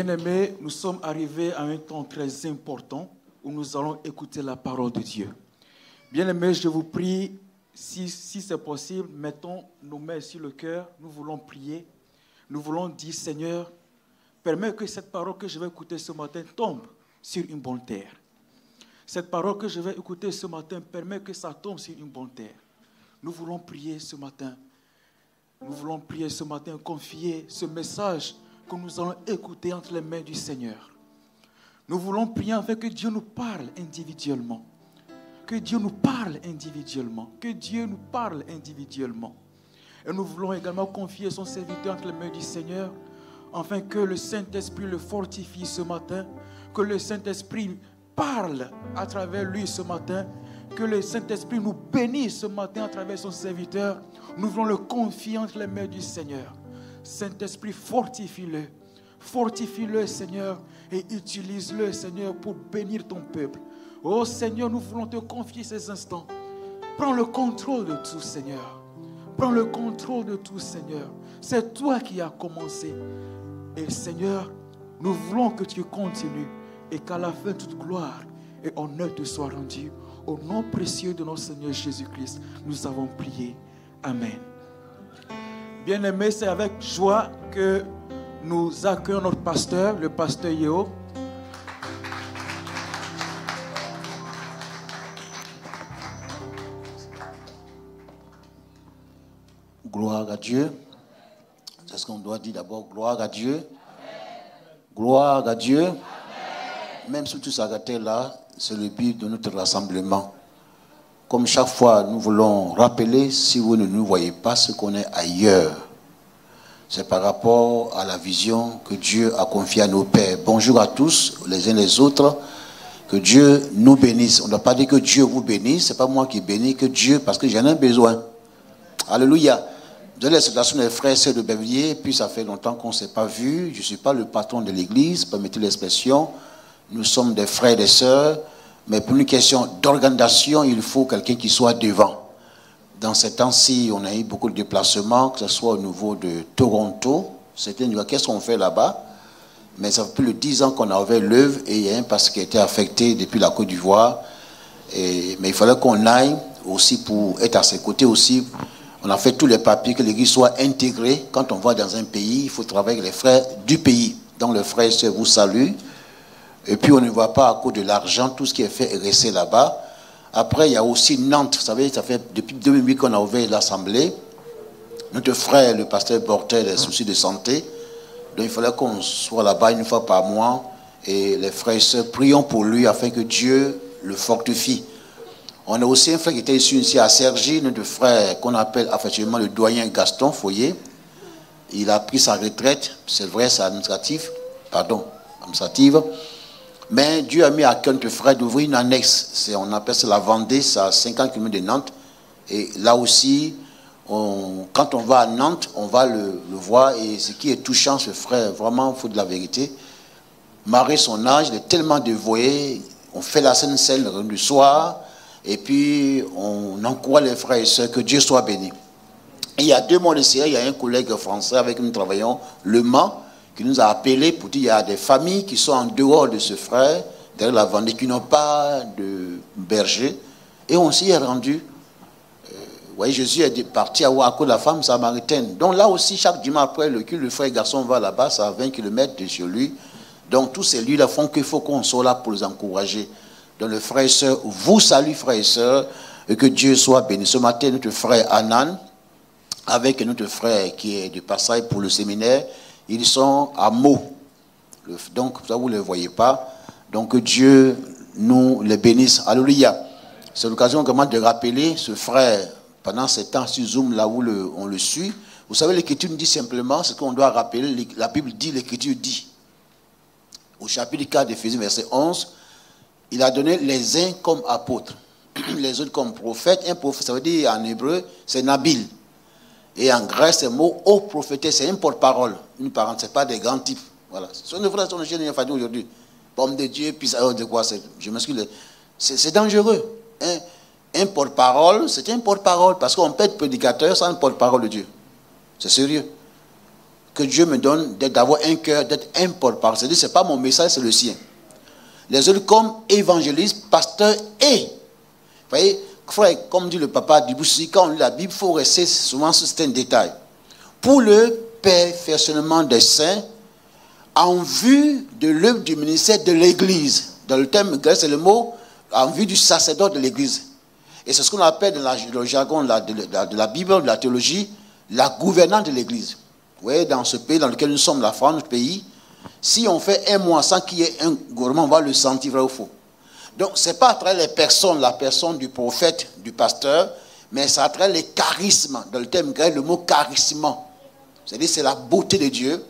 Bien-aimés, nous sommes arrivés à un temps très important où nous allons écouter la parole de Dieu. Bien-aimés, je vous prie, si c'est possible, mettons nos mains sur le cœur, nous voulons prier, nous voulons dire, Seigneur, permets que cette parole que je vais écouter ce matin tombe sur une bonne terre. Cette parole que je vais écouter ce matin, permet que ça tombe sur une bonne terre. Nous voulons prier ce matin. Nous voulons prier ce matin, confier ce message que nous allons écouter entre les mains du Seigneur. Nous voulons prier afin que Dieu nous parle individuellement. Que Dieu nous parle individuellement. Que Dieu nous parle individuellement. Et nous voulons également confier son serviteur entre les mains du Seigneur, afin que le Saint-Esprit le fortifie ce matin, que le Saint-Esprit parle à travers lui ce matin, que le Saint-Esprit nous bénisse ce matin à travers son serviteur. Nous voulons le confier entre les mains du Seigneur. Saint-Esprit, fortifie-le. Fortifie-le, Seigneur, et utilise-le, Seigneur, pour bénir ton peuple. Oh Seigneur, nous voulons te confier ces instants. Prends le contrôle de tout, Seigneur. Prends le contrôle de tout, Seigneur. C'est toi qui as commencé. Et Seigneur, nous voulons que tu continues et qu'à la fin, toute gloire et honneur te soit rendue. Au nom précieux de notre Seigneur Jésus-Christ, nous avons prié. Amen. Bien-aimés, c'est avec joie que nous accueillons notre pasteur, le pasteur Yeo. Gloire à Dieu. C'est ce qu'on doit dire d'abord. Gloire à Dieu. Amen. Gloire à Dieu. Amen. Même si tout s'arrêtait là, c'est le but de notre rassemblement. Comme chaque fois, nous voulons rappeler, si vous ne nous voyez pas, ce qu'on est ailleurs. C'est par rapport à la vision que Dieu a confiée à nos pères. Bonjour à tous, les uns les autres. Que Dieu nous bénisse. On ne doit pas dire que Dieu vous bénisse. Ce n'est pas moi qui bénis, que Dieu, parce que j'en ai besoin. Alléluia. Vous avez la situation des frères et sœurs de Bévlier, puis ça fait longtemps qu'on ne s'est pas vu. Je ne suis pas le patron de l'église, permettez l'expression. Nous sommes des frères et des sœurs. Mais pour une question d'organisation, il faut quelqu'un qui soit devant. Dans ces temps-ci, on a eu beaucoup de déplacements, que ce soit au niveau de Toronto. C'était une qu'est-ce qu'on fait là-bas? Mais ça fait plus de 10 ans qu'on a ouvert l'œuvre et il y a un pasteur qui a été affecté depuis la Côte d'Ivoire. Mais il fallait qu'on aille aussi pour être à ses côtés aussi. On a fait tous les papiers, que l'église soit intégrée. Quand on va dans un pays, il faut travailler avec les frères du pays. Donc les frères et sœurs vous saluent. Et puis on ne voit pas à cause de l'argent, tout ce qui est fait est resté là-bas. Après, il y a aussi Nantes. Vous savez, ça fait depuis 2008 qu'on a ouvert l'assemblée. Notre frère, le pasteur, portait des soucis de santé. Donc il fallait qu'on soit là-bas une fois par mois. Et les frères et sœurs, prions pour lui afin que Dieu le fortifie. On a aussi un frère qui était ici à Cergy, notre frère qu'on appelle affectueusement le doyen Gaston Foyer. Il a pris sa retraite, c'est vrai, c'est administrative. Mais Dieu a mis à cœur notre frère d'ouvrir une annexe. On appelle ça la Vendée, c'est à 50 km de Nantes. Et là aussi, quand on va à Nantes, on va le voir. Et ce qui est touchant, ce frère, vraiment, il faut de la vérité. Malgré son âge, il est tellement dévoué. On fait la Sainte Seine le soir. Et puis, on encourage les frères et sœurs, que Dieu soit béni. Et il y a 2 mois de cela, il y a un collègue français avec qui nous travaillons, Le Mans, qui nous a appelé pour dire qu'il y a des familles qui sont en dehors de ce frère, derrière la Vendée, qui n'ont pas de berger. Et on s'y est rendu. Vous voyez, Jésus est parti à cause de la femme samaritaine. Donc là aussi, chaque dimanche après le culte, le frère et garçon va là-bas, c'est à 20 km de chez lui. Donc tous ces lieux-là font qu'il faut qu'on soit là pour les encourager. Donc le frère et sœur vous salue, frères et sœurs, et que Dieu soit béni. Ce matin, notre frère Anan, avec notre frère qui est de passage pour le séminaire, ils sont à Meaux. Donc, ça, vous ne les voyez pas. Donc, que Dieu nous les bénisse. Alléluia. C'est l'occasion vraiment de rappeler ce frère, pendant ces temps sur Zoom, là où on le suit. Vous savez, l'Écriture nous dit simplement ce qu'on doit rappeler. La Bible dit, l'Écriture dit. Au chapitre 4 d'Éphésiens, verset 11, il a donné les uns comme apôtres, les autres comme prophètes. Un prophète, ça veut dire en hébreu, c'est Nabil. Et en grec, c'est le mot haut prophétesse, c'est un porte-parole. Une parente, ce n'est pas des grands types. Voilà. Ce n'est pas ce que j'ai aujourd'hui. Pomme de Dieu, puis ça, de quoi je m'excuse. C'est dangereux. Un porte-parole, c'est un porte-parole. Parce qu'on peut être prédicateur sans un porte-parole de Dieu. C'est sérieux. que Dieu me donne d'avoir un cœur, d'être un porte-parole. C'est-à-dire, ce n'est pas mon message, c'est le sien. Les autres comme évangélistes, pasteurs et... Vous voyez, frère, comme dit le papa Diboussi, quand on lit la Bible, il faut rester souvent sur certains détails. Pour le perfectionnement des saints, en vue de l'œuvre du ministère de l'Église. Dans le terme grec, c'est le mot en vue du sacerdoce de l'Église. Et c'est ce qu'on appelle dans le jargon de la Bible, de la théologie, la gouvernance de l'Église. Vous voyez, dans ce pays dans lequel nous sommes, la France, notre pays, si on fait un mois sans qu'il y ait un gouvernement, on va le sentir vrai ou faux. Donc, ce n'est pas à travers les personnes, la personne du prophète, du pasteur, mais c'est à travers les charismes. Dans le terme grec, le mot charisme. C'est-à-dire, c'est la beauté de Dieu.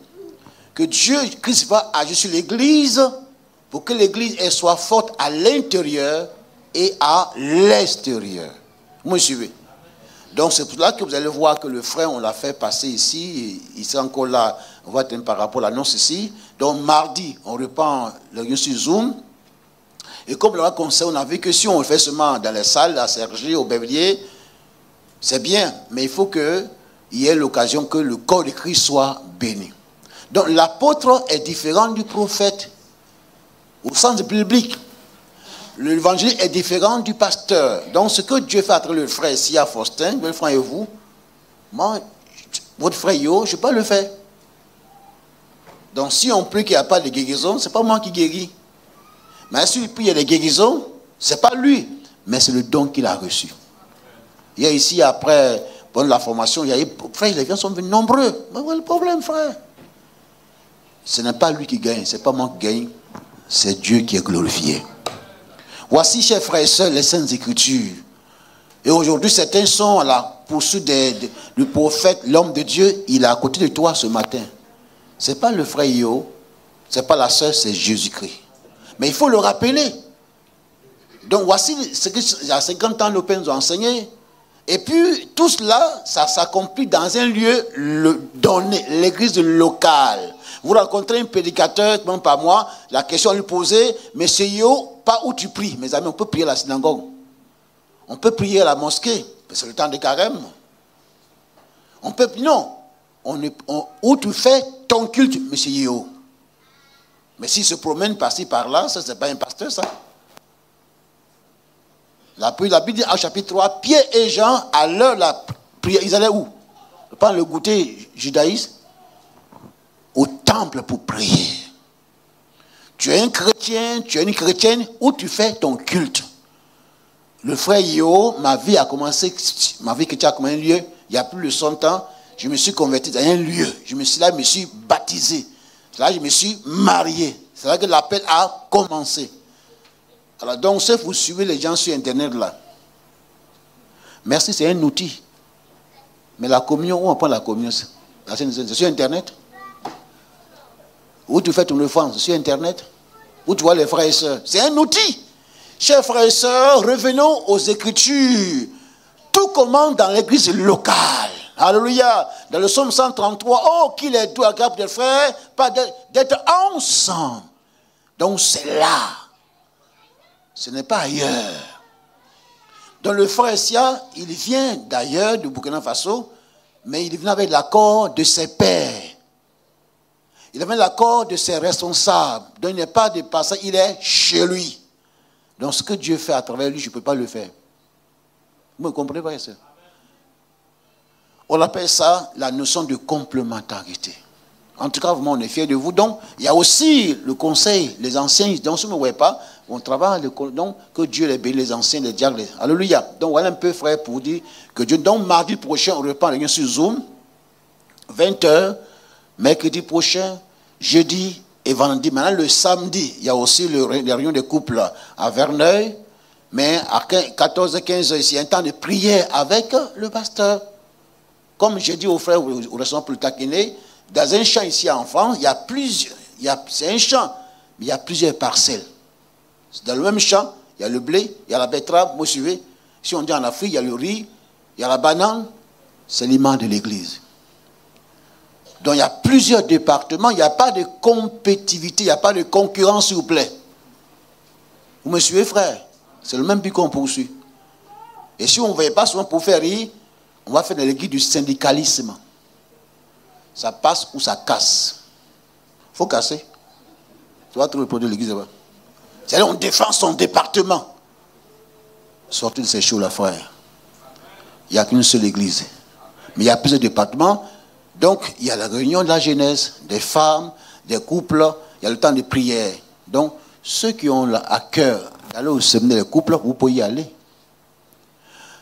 Que Dieu, Christ va agir sur l'Église pour que l'Église soit forte à l'intérieur et à l'extérieur. Vous me suivez? Donc c'est pour cela que vous allez voir que le frère, on l'a fait passer ici, il sera encore là, on va être par rapport à l'annonce ici. Donc mardi, on reprend le lien sur Zoom. Et comme le conseil, on a vu que si on le fait seulement dans les salles, à Sergi, au Bévlier, c'est bien, mais il faut qu'il y ait l'occasion que le corps de Christ soit béni. Donc l'apôtre est différent du prophète au sens biblique. L'évangile est différent du pasteur. Donc ce que Dieu fait à travers le frère ici à Faustin, le frère et vous, moi, votre frère Yo, je ne peux pas le faire. Donc si on prie qu'il n'y a pas de guérison, ce n'est pas moi qui guéris. Mais si il prie qu'il y a des guérisons, ce n'est pas lui, mais c'est le don qu'il a reçu. Il y a ici, après pendant la formation, il y a eu, frère, les gens sont venus nombreux. Mais quel est le problème, frère? Ce n'est pas lui qui gagne, ce n'est pas moi qui gagne, c'est Dieu qui est glorifié. Voici, chers frères et sœurs, les Saintes Écritures. Et aujourd'hui, certains sont à la poursuite du prophète, l'homme de Dieu. Il est à côté de toi ce matin. Ce n'est pas le frère Yo, ce n'est pas la sœur, c'est Jésus-Christ. Mais il faut le rappeler. Donc voici ce qu'il y a 50 ans, l'Open nous a enseigné. Et puis, tout cela, ça s'accomplit dans un lieu donné, l'église locale. Vous rencontrez un prédicateur, même pas moi, la question à lui poser, mais c'est Yo, pas où tu pries. Mes amis, on peut prier à la synagogue. On peut prier à la mosquée, c'est le temps de carême. On peut, non. Où tu fais ton culte, mais c'est Yo. Mais s'il se promène par-ci, par-là, ça, c'est pas un pasteur, ça. La Bible dit, au chapitre 3, Pierre et Jean, à l'heure de la prière, ils allaient où? Pas le goûter judaïsme. Au temple pour prier. Tu es un chrétien, tu es une chrétienne, où tu fais ton culte. Le frère Yo, ma vie a commencé, ma vie chrétienne a commencé un lieu, il y a plus de 100 ans, je me suis converti dans un lieu. Je me suis baptisé. Là, je me suis marié. C'est là que l'appel a commencé. Alors, donc, si vous suivez les gens sur Internet, là, merci, c'est un outil. Mais la communion, où on prend la communion? C'est sur Internet. Où tu fais ton offrande? Sur Internet. Où tu vois les frères et sœurs? C'est un outil. Chers frères et sœurs, revenons aux Écritures. Tout commence dans l'église locale. Alléluia. Dans le psaume 133, oh, qu'il est doux, agréable des frères, pas d'être ensemble. Donc c'est là. Ce n'est pas ailleurs. Donc le frère Sia, il vient d'ailleurs du Burkina Faso, mais il vient avec l'accord de ses pères. Il avait l'accord de ses responsables. Donc il n'est pas dépassé, il est chez lui. Donc ce que Dieu fait à travers lui, je ne peux pas le faire. Vous me comprenez, frère et sœur? On appelle ça la notion de complémentarité. En tout cas, vraiment, on est fiers de vous. Donc, il y a aussi le conseil, les anciens, donc si vous ne voyez pas, on travaille, donc que Dieu les bénisse, les anciens, les diacres. Alléluia. Donc voilà un peu, frère, pour dire que Dieu. Donc mardi prochain, on reprend les liens sur Zoom, 20h, mercredi prochain, jeudi et vendredi. Maintenant, le samedi, il y a aussi les réunions de couple à Verneuil, mais à 14h-15h, ici, un temps de prière avec le pasteur. Comme j'ai dit aux frères, au restaurant pour le taquiner, dans un champ ici en France, il y a plusieurs, c'est un champ, mais il y a plusieurs parcelles. Dans le même champ, il y a le blé, il y a la betterave, vous suivez. Si on dit en Afrique, il y a le riz, il y a la banane, c'est l'image de l'église. Donc il y a plusieurs départements, il n'y a pas de compétitivité, il n'y a pas de concurrence, s'il vous plaît. Vous me suivez, frère? C'est le même but qu'on poursuit. Et si on ne veut pas souvent pour faire rire, on va faire dans l'église du syndicalisme. Ça passe ou ça casse. Il faut casser. Tu vas trouver le produit de l'église là-bas. C'est-à-dire on défend son département. Sortez de ces choses là, frère. Il n'y a qu'une seule église. Mais il y a plusieurs départements. Donc, il y a la réunion de la jeunesse, des femmes, des couples. Il y a le temps de prière. Donc, ceux qui ont à cœur d'aller au séminaire des couples, vous pouvez y aller.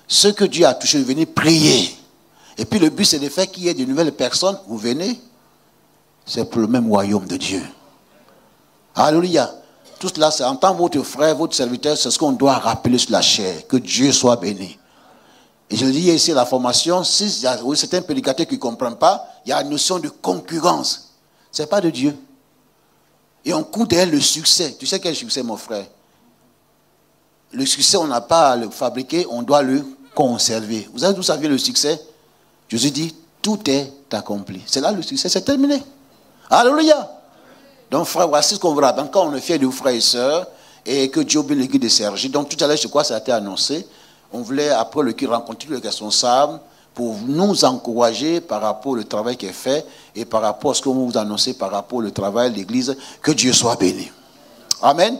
Ceux que Dieu a touchés, venez prier. Et puis le but, c'est de faire qu'il y ait de nouvelles personnes. Vous venez. C'est pour le même royaume de Dieu. Alléluia. Tout cela, c'est en tant que votre frère, votre serviteur, c'est ce qu'on doit rappeler sur la chair. Que Dieu soit béni. Et je le dis ici à la formation, si il y a certains prédicateurs qui ne comprennent pas, il y a une notion de concurrence. Ce n'est pas de Dieu. Et on court derrière le succès. Tu sais quel succès, mon frère? Le succès, on n'a pas à le fabriquer, on doit le conserver. Vous savez d'où ça vient le succès? Jésus dit, tout est accompli. C'est là le succès, c'est terminé. Alléluia. Donc, frère, voici ce qu'on vous rappelle. Quand on est fiers de vous, frères et sœurs, et que Dieu bénisse l'église de Sergi. Donc, tout à l'heure, je crois que ça a été annoncé. On voulait, après le culte, rencontrer les responsables pour nous encourager par rapport au travail qui est fait et par rapport à ce que vous annoncez par rapport au travail de l'église. Que Dieu soit béni. Amen.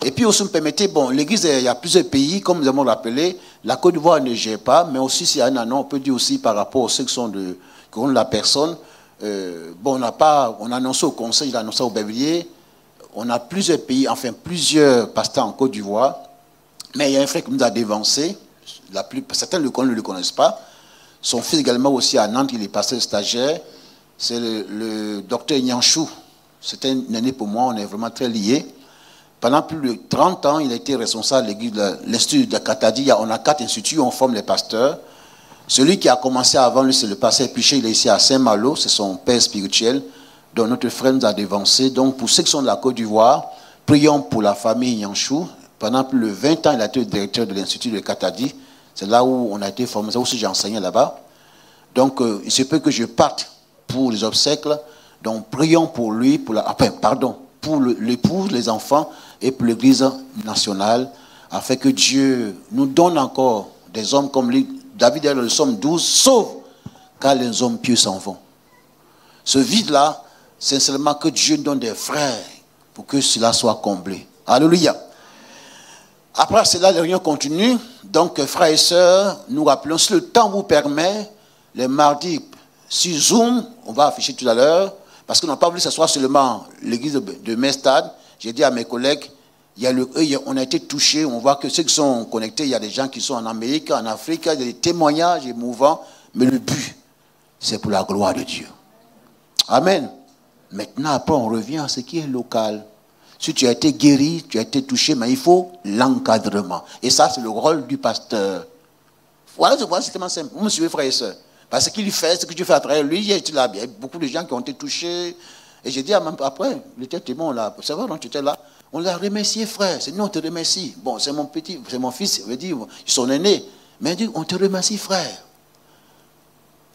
Et puis aussi, me permettez, bon, l'église, il y a plusieurs pays, comme nous avons rappelé, la Côte d'Ivoire ne gère pas, mais aussi s'il y a un anneau, on peut dire aussi par rapport aux ceux qui ont la personne. Bon, on a annoncé au conseil, il a annoncé au Bévrier, on a plusieurs pays, enfin plusieurs pasteurs en Côte d'Ivoire, mais il y a un frère qui nous a dévancé, certains ne le connaissent pas. Son fils également aussi à Nantes, il est pasteur stagiaire, c'est le docteur Nyanchou. C'est un aîné pour moi, on est vraiment très liés. Pendant plus de 30 ans, il a été responsable de l'Institut de Katadi. On a 4 instituts, on forme les pasteurs. Celui qui a commencé avant lui, c'est le pasteur Piché, il est ici à Saint-Malo, c'est son père spirituel. Donc notre frère nous a dévancé. Donc pour ceux qui sont de la Côte d'Ivoire, prions pour la famille Nyanchou. Pendant plus de 20 ans, il a été le directeur de l'Institut de Katadi. C'est là où on a été formé, c'est là aussi j'ai enseigné là-bas. Donc il se peut que je parte pour les obsèques. Donc prions pour lui, pour l'épouse, les enfants et pour l'Église nationale, afin que Dieu nous donne encore des hommes comme lui. David est le Somme 12, sauf car les hommes pieux s'en vont. Ce vide-là, c'est seulement que Dieu donne des frères pour que cela soit comblé. Alléluia. Après cela, les réunions continuent. Donc, frères et sœurs, nous rappelons, si le temps vous permet, les mardis, sur Zoom, on va afficher tout à l'heure, parce qu'on n'a pas voulu que ce soit seulement l'église de Mestad. J'ai dit à mes collègues, on a été touchés, on voit que ceux qui sont connectés, il y a des gens qui sont en Amérique, en Afrique, il y a des témoignages émouvants, mais le but, c'est pour la gloire de Dieu. Amen. Maintenant, après, on revient à ce qui est local. Si tu as été guéri, tu as été touché, mais il faut l'encadrement. Et ça, c'est le rôle du pasteur. Voilà, c'est tellement simple. Vous me suivez, frères et sœurs. Parce qu'il fait ce que tu fais à travers lui, il y a beaucoup de gens qui ont été touchés. Et j'ai dit, après, il était témoin là. C'est vrai, non, tu étais là. On l'a remercié, frère. C'est nous, on te remercie. Bon, c'est mon fils, il veut dire, ils sont aînés. Mais il dit, on te remercie, frère.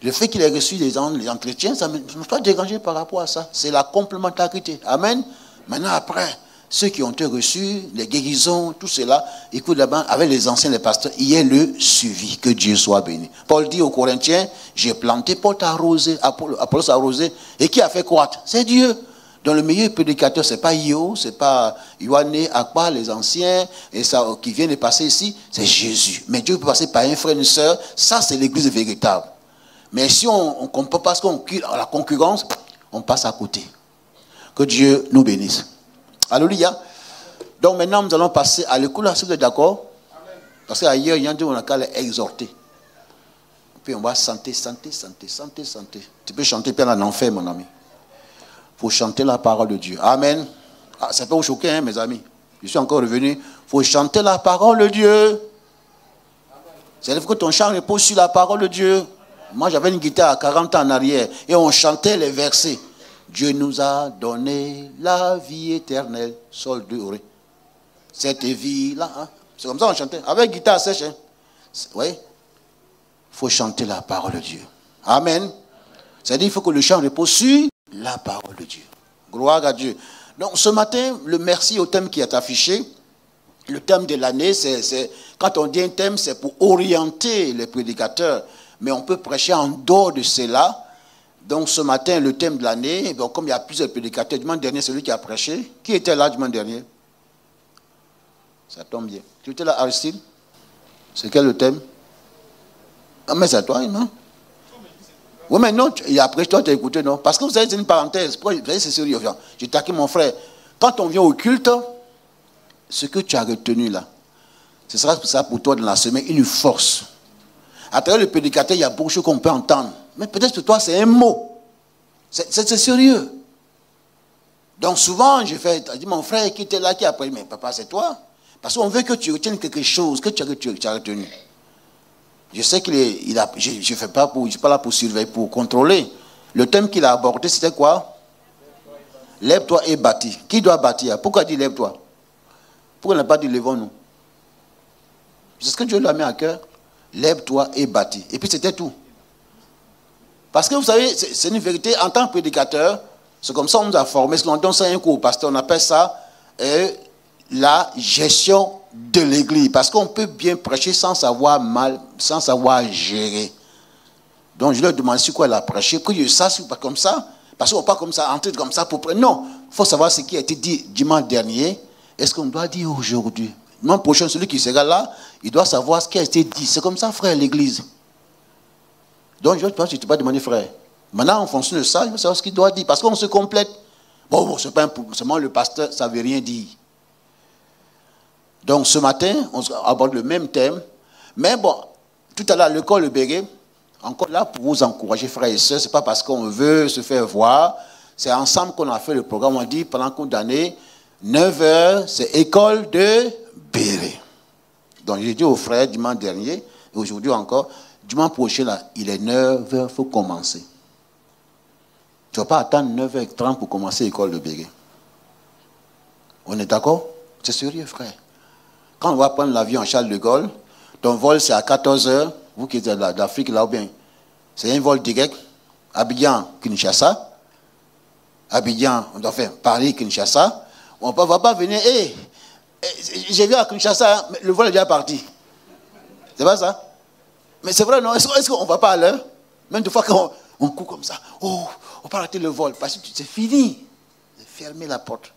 Le fait qu'il ait reçu les entretiens, ça ne m'a pas dérangé par rapport à ça. C'est la complémentarité. Amen. Maintenant, après, ceux qui ont été reçus, les guérisons, tout cela, écoute là-bas, avec les anciens, les pasteurs, il y a le suivi. Que Dieu soit béni. Paul dit aux Corinthiens, j'ai planté, Paul t'a arrosé, Apollos a arrosé. Et qui a fait croître? C'est Dieu. Dans le meilleur prédicateur, ce n'est pas Io, ce n'est pas Yohane, Akba, les anciens, et ça, qui viennent de passer ici, c'est Jésus. Mais Dieu peut passer par un frère, une sœur, ça c'est l'église véritable. Mais si on ne comprend pas ce qu'on a la concurrence, on passe à côté. Que Dieu nous bénisse. Alléluia. Donc maintenant, nous allons passer à l'écoute. Là, si vous êtes d'accord? Parce qu'ailleurs, il y a dit on a qu'à les exhorter. Puis on va santé. Tu peux chanter bien en enfer, mon ami. Il faut chanter la parole de Dieu. Amen. Ah, ça peut vous choquer, hein, mes amis. Je suis encore revenu. Il faut chanter la parole de Dieu. C'est-à-dire que ton chant repose sur la parole de Dieu. Moi, j'avais une guitare à 40 ans en arrière et on chantait les versets. Dieu nous a donné la vie éternelle. Sol de Ré. Cette vie-là. Hein? C'est comme ça qu'on chantait. Avec guitare sèche. Hein? Oui. Il faut chanter la parole de Dieu. Amen. C'est-à-dire qu'il faut que le chant repose sur la parole de Dieu. Gloire à Dieu. Donc ce matin, le merci au thème qui est affiché. Le thème de l'année, c'est quand on dit un thème, c'est pour orienter les prédicateurs. Mais on peut prêcher en dehors de cela. Donc ce matin, le thème de l'année, comme il y a plusieurs prédicateurs, dimanche dernier, celui qui a prêché. Qui était là dimanche dernier? Ça tombe bien. Tu étais là, Aristide? C'est quel le thème? Ah, mais c'est toi, non? Oui, mais non, et après toi, tu as écouté, non? Parce que vous savez, c'est une parenthèse. Vous savez, c'est sérieux. Je taquine mon frère. Quand on vient au culte, ce que tu as retenu là, ce sera ça pour toi dans la semaine, une force. À travers le prédicateur, il y a beaucoup de choses qu'on peut entendre. Mais peut-être que toi, c'est un mot. C'est sérieux. Donc souvent, je dis, mon frère qui était là, qui a pris, mais papa, c'est toi. Parce qu'on veut que tu retiennes quelque chose, que tu as retenu. Je sais qu'il je ne suis pas là pour surveiller, pour contrôler. Le thème qu'il a abordé, c'était quoi? Lève-toi et bâtis. Qui doit bâtir? Pourquoi dit lève-toi? Pourquoi il n'a pas dit levons-nous? C'est ce que Dieu lui a mis à cœur. Lève-toi et bâtis. Et puis c'était tout. Parce que vous savez, c'est une vérité. En tant que prédicateur, c'est comme ça qu'on nous a formés. Si on donne ça un cours au pasteur, on appelle ça la gestion de l'église. Parce qu'on peut bien prêcher sans savoir gérer. Donc je leur demande c'est quoi elle a prêché. Pour que je sache pas comme ça. Parce qu'on ne va pas comme ça, entrer comme ça pour prêcher. Non, il faut savoir ce qui a été dit dimanche dernier. Est-ce qu'on doit dire aujourd'hui? Dimanche prochain, celui qui sera là, il doit savoir ce qui a été dit. C'est comme ça, frère, l'église. Donc je ne t'ai pas demandé, frère. Maintenant, en fonction de ça, il faut savoir ce qu'il doit dire. Parce qu'on se complète. Bon, c'est pas seulement le pasteur, ça ne veut rien dire. Donc ce matin, on aborde le même thème. Mais bon, tout à l'heure, l'école Le Béguet, encore là pour vous encourager, frères et sœurs. Ce n'est pas parce qu'on veut se faire voir. C'est ensemble qu'on a fait le programme. On dit pendant combien d'années? 9h, c'est école de Béguet. Donc j'ai dit aux frères dimanche dernier, et aujourd'hui encore, dimanche prochain, là, il est 9h, il faut commencer. Tu ne vas pas attendre 9h30 pour commencer l'école de Béguet. On est d'accord? C'est sérieux, frère. Quand on va prendre l'avion en Charles de Gaulle, ton vol c'est à 14h, vous qui êtes d'Afrique là ou bien, c'est un vol direct, Abidjan-Kinshasa, enfin Paris-Kinshasa, on ne va pas venir, j'ai vu à Kinshasa, mais le vol est déjà parti. C'est pas ça? Mais c'est vrai, non? Est-ce qu'on ne va pas à l'heure? Même des fois qu'on court comme ça, on peut arrêter le vol, parce que c'est fini. C'est fermer la porte.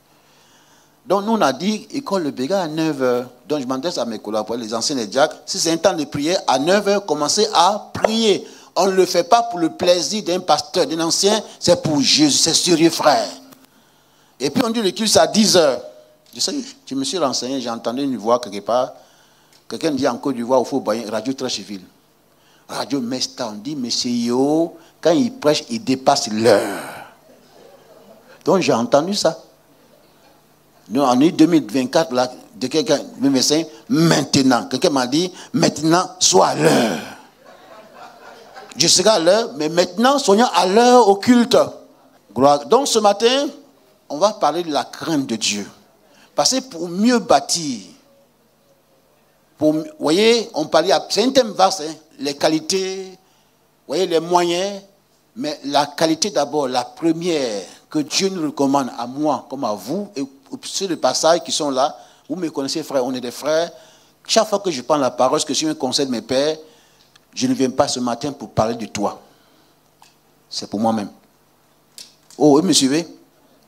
Donc nous on a dit, école Le Béguet à 9h. Donc je m'adresse à mes collaborateurs, les anciens des diacres, si c'est un temps de prière, à 9h, commencez à prier. On ne le fait pas pour le plaisir d'un pasteur, d'un ancien, c'est pour Jésus, c'est sérieux, frère. Et puis on dit le culte, c'est à 10h. Je sais, je me suis renseigné, j'ai entendu une voix quelque part. Quelqu'un dit en Côte d'Ivoire, il faut bailler, radio Trècheville. Radio Mesta, on dit, monsieur Yo, quand il prêche, il dépasse l'heure. Donc j'ai entendu ça. Nous, en 2024, là, de quelqu'un, le médecin, maintenant. Quelqu'un m'a dit, maintenant, sois à l'heure. Je serai à l'heure, mais maintenant, soyons à l'heure au culte. Donc ce matin, on va parler de la crainte de Dieu. Parce que pour mieux bâtir, vous voyez, on parlait, c'est un thème vaste, hein, les qualités, vous voyez, les moyens, mais la qualité d'abord, la première que Dieu nous recommande à moi comme à vous, et sur les passages qui sont là, vous me connaissez, frère, on est des frères. Chaque fois que je prends la parole, ce que je me conseille de mes pères, je ne viens pas ce matin pour parler de toi. C'est pour moi-même. Oh, vous me suivez?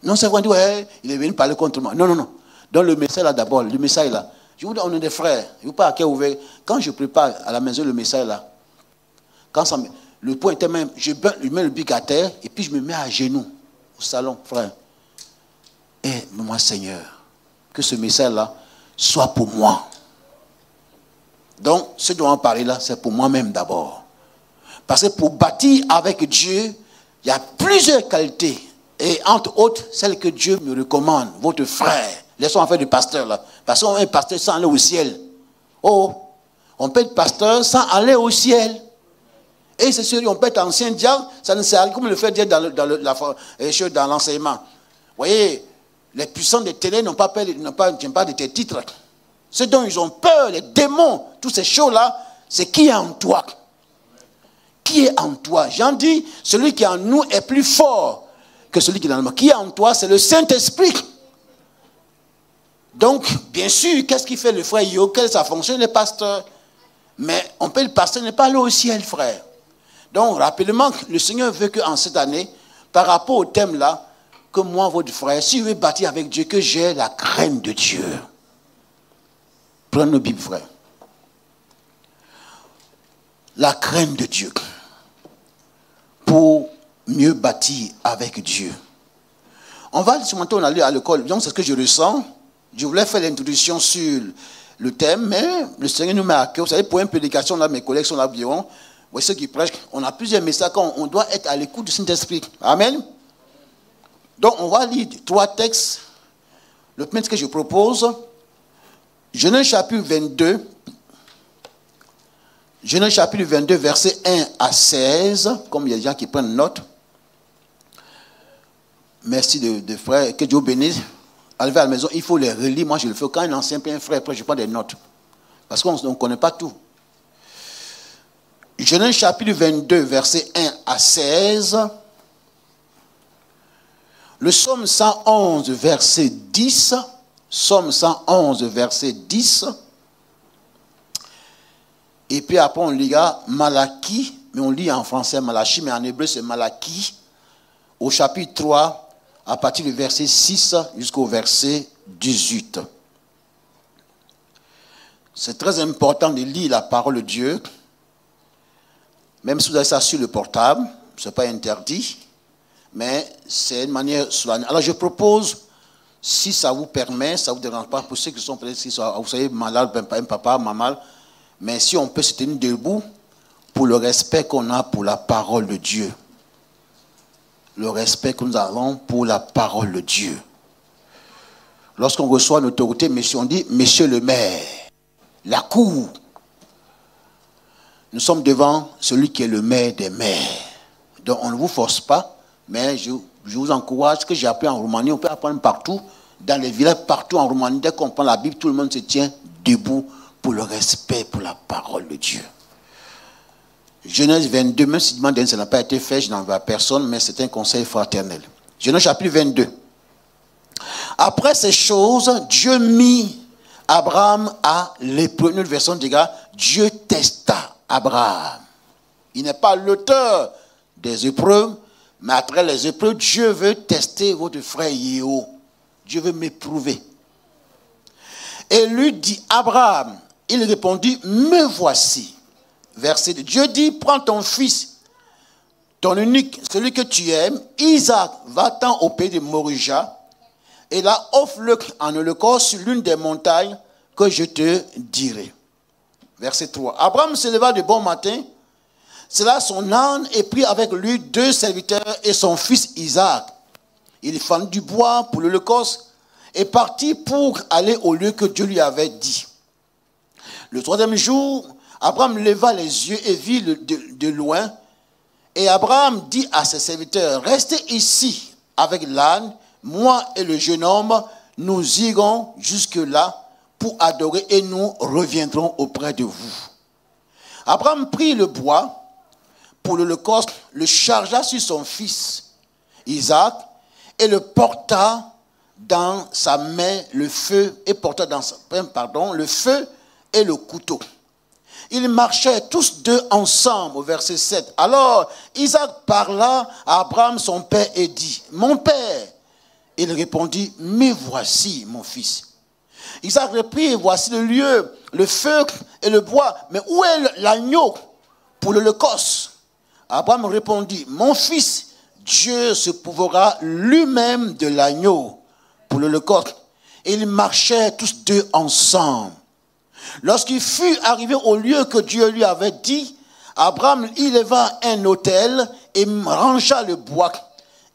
Non, c'est vrai, on dit, ouais, il est venu parler contre moi. Non, non, non. Donc le message là d'abord, le message là. Je vous dis, on est des frères. Je vous parle à cœur ouvert. Quand je prépare à la maison le message là, quand ça, le point était même, je mets le bic à terre et puis je me mets à genoux au salon, frère. Et moi, Seigneur, que ce message-là soit pour moi. Donc, ce dont on parle là, c'est pour moi-même d'abord. Parce que pour bâtir avec Dieu, il y a plusieurs qualités. Et entre autres, celle que Dieu me recommande, votre frère. Laissons faire du pasteur là. Parce qu'on est un pasteur sans aller au ciel. Oh, on peut être pasteur sans aller au ciel. Et c'est sûr, on peut être ancien diable, ça ne sert à rien, comme le fait dire dans l'enseignement. Vous voyez, les puissants des ténèbres n'ont pas peur de tes titres. Ce dont ils ont peur, les démons, toutes ces choses-là, c'est qui est en toi. Qui est en toi? Jean dit, celui qui est en nous est plus fort que celui qui est dans le monde. Qui est en toi? C'est le Saint-Esprit. Donc, bien sûr, qu'est-ce qui fait le frère Yo? Quelle est sa fonction? Le pasteur. Mais on peut le pasteur n'est pas allé au ciel, frère. Donc, rapidement, le Seigneur veut qu'en cette année, par rapport au thème là, que moi, votre frère, si je veux bâtir avec Dieu, que j'ai la crainte de Dieu. Prenez nos Bibles, frère. La crainte de Dieu. Pour mieux bâtir avec Dieu. On va ce matin, on allait à l'école. Donc, c'est ce que je ressens. Je voulais faire l'introduction sur le thème, mais le Seigneur nous met à cœur. Vous savez, pour une prédication, là, mes collègues sont là environ. Voici ceux qui prêchent. On a plusieurs messages quand on doit être à l'écoute du Saint-Esprit. Amen. Donc, on va lire 3 textes. Le premier que je propose, Genèse chapitre 22. Genèse chapitre 22, versets 1 à 16. Comme il y a des gens qui prennent note. Merci de frères. Que Dieu bénisse. Arrivé à la maison, il faut les relire. Moi, je le fais. Quand un ancien un frère, après, je prends des notes. Parce qu'on ne connaît pas tout. Genèse chapitre 22, versets 1 à 16. Le psaume 111, verset 10. Psaume 111, verset 10. Et puis après, on lira Malachie, mais on lit en français Malachie, mais en hébreu, c'est Malachie, au chapitre 3, à partir du verset 6 jusqu'au verset 18. C'est très important de lire la parole de Dieu, même si vous avez ça sur le portable, ce n'est pas interdit, mais c'est une manière solennelle. Alors je propose, si ça vous permet, ça ne vous dérange pas, pour ceux qui sont peut-être, vous savez, malades, un papa, maman, mais si on peut se tenir debout pour le respect qu'on a pour la parole de Dieu. Le respect que nous avons pour la parole de Dieu. Lorsqu'on reçoit une autorité, monsieur, on dit, monsieur le maire, la cour. Nous sommes devant celui qui est le maire des maires. Donc on ne vous force pas, mais je vous encourage, ce que j'ai appris en Roumanie, on peut apprendre partout, dans les villages, partout en Roumanie, dès qu'on prend la Bible, tout le monde se tient debout pour le respect pour la parole de Dieu. Genèse 22, même si ça n'a pas été fait, je n'en veux à personne, mais c'est un conseil fraternel. Genèse chapitre 22. Après ces choses, Dieu mit Abraham à l'épreuve. Une version dit, Dieu testa Abraham. Il n'est pas l'auteur des épreuves, mais après les épreuves, Dieu veut tester votre frère Yého. Dieu veut m'éprouver. Et lui dit, Abraham, il répondit, me voici. Verset 2. Dieu dit, prends ton fils, ton unique, celui que tu aimes, Isaac, va-t'en au pays de Morija, et là, offre-le en holocauste sur l'une des montagnes que je te dirai. Verset 3. Abraham se leva de bon matin, cela son âne, et prit avec lui 2 serviteurs et son fils Isaac. Il fendit du bois pour l'holocauste et partit pour aller au lieu que Dieu lui avait dit. Le 3e jour, Abraham leva les yeux et vit de loin. Et Abraham dit à ses serviteurs, restez ici avec l'âne, moi et le jeune homme, nous irons jusque-là pour adorer et nous reviendrons auprès de vous. Abraham prit le bois pour l'holocauste, le chargea sur son fils Isaac et le porta dans sa main le feu le feu et le couteau. Ils marchaient tous deux ensemble, au verset 7. Alors, Isaac parla à Abraham, son père, et dit, « Mon père !» Il répondit, « Me voici, mon fils. » Isaac reprit, « Voici le lieu, le feu et le bois, mais où est l'agneau pour l'holocauste ?» Abraham répondit, « Mon fils, Dieu se pourvoira lui-même de l'agneau pour l'holocauste. » Et ils marchaient tous deux ensemble. Lorsqu'il fut arrivé au lieu que Dieu lui avait dit, Abraham éleva un autel et rangea le bois.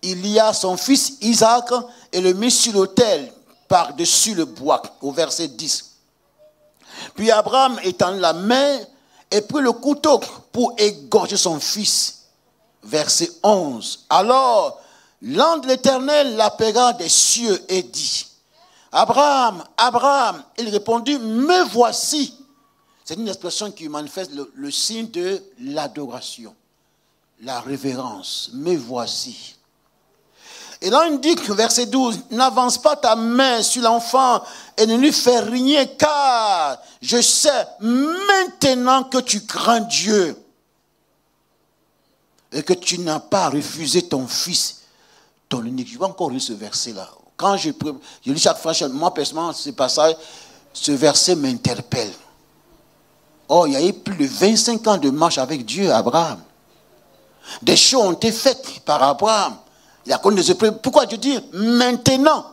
Il lia son fils Isaac et le mit sur l'autel par-dessus le bois, au verset 10. Puis Abraham étendit la main et prit le couteau pour égorger son fils. Verset 11. Alors, l'ange de l'Éternel l'appela des cieux et dit, Abraham, Abraham, il répondit, me voici. C'est une expression qui manifeste le signe de l'adoration, la révérence. Me voici. Et là, il dit que verset 12, n'avance pas ta main sur l'enfant et ne lui fais rien, car je sais maintenant que tu crains Dieu. et que tu n'as pas refusé ton fils, ton unique. Je vais encore lire ce verset-là. Quand je lis chaque fois, moi personnellement, ce passage, ce verset m'interpelle. Oh, il y a eu plus de 25 ans de marche avec Dieu, Abraham. Des choses ont été faites par Abraham. Il a connu des épreuves. Pourquoi Dieu dit maintenant?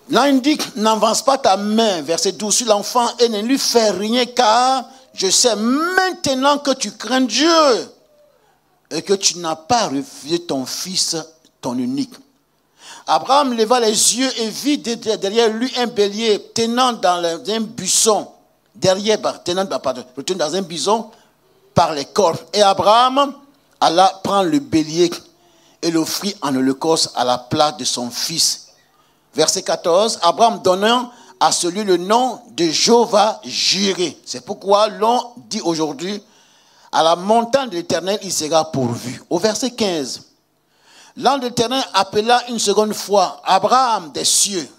Là, il dit, n'avance pas ta main, verset 12, sur l'enfant et ne lui fais rien, car je sais maintenant que tu crains Dieu et que tu n'as pas refusé ton fils, ton unique. Abraham leva les yeux et vit derrière lui un bélier tenant dans un buisson, dans un buisson par les cornes. Et Abraham alla prendre le bélier et l'offrit en holocauste à la place de son fils. Verset 14, Abraham donnant à celui le nom de Jéhovah-Jireh. C'est pourquoi l'on dit aujourd'hui, à la montagne de l'Éternel, il sera pourvu. Au verset 15, l'ange de l'Éternel appela une seconde fois Abraham des cieux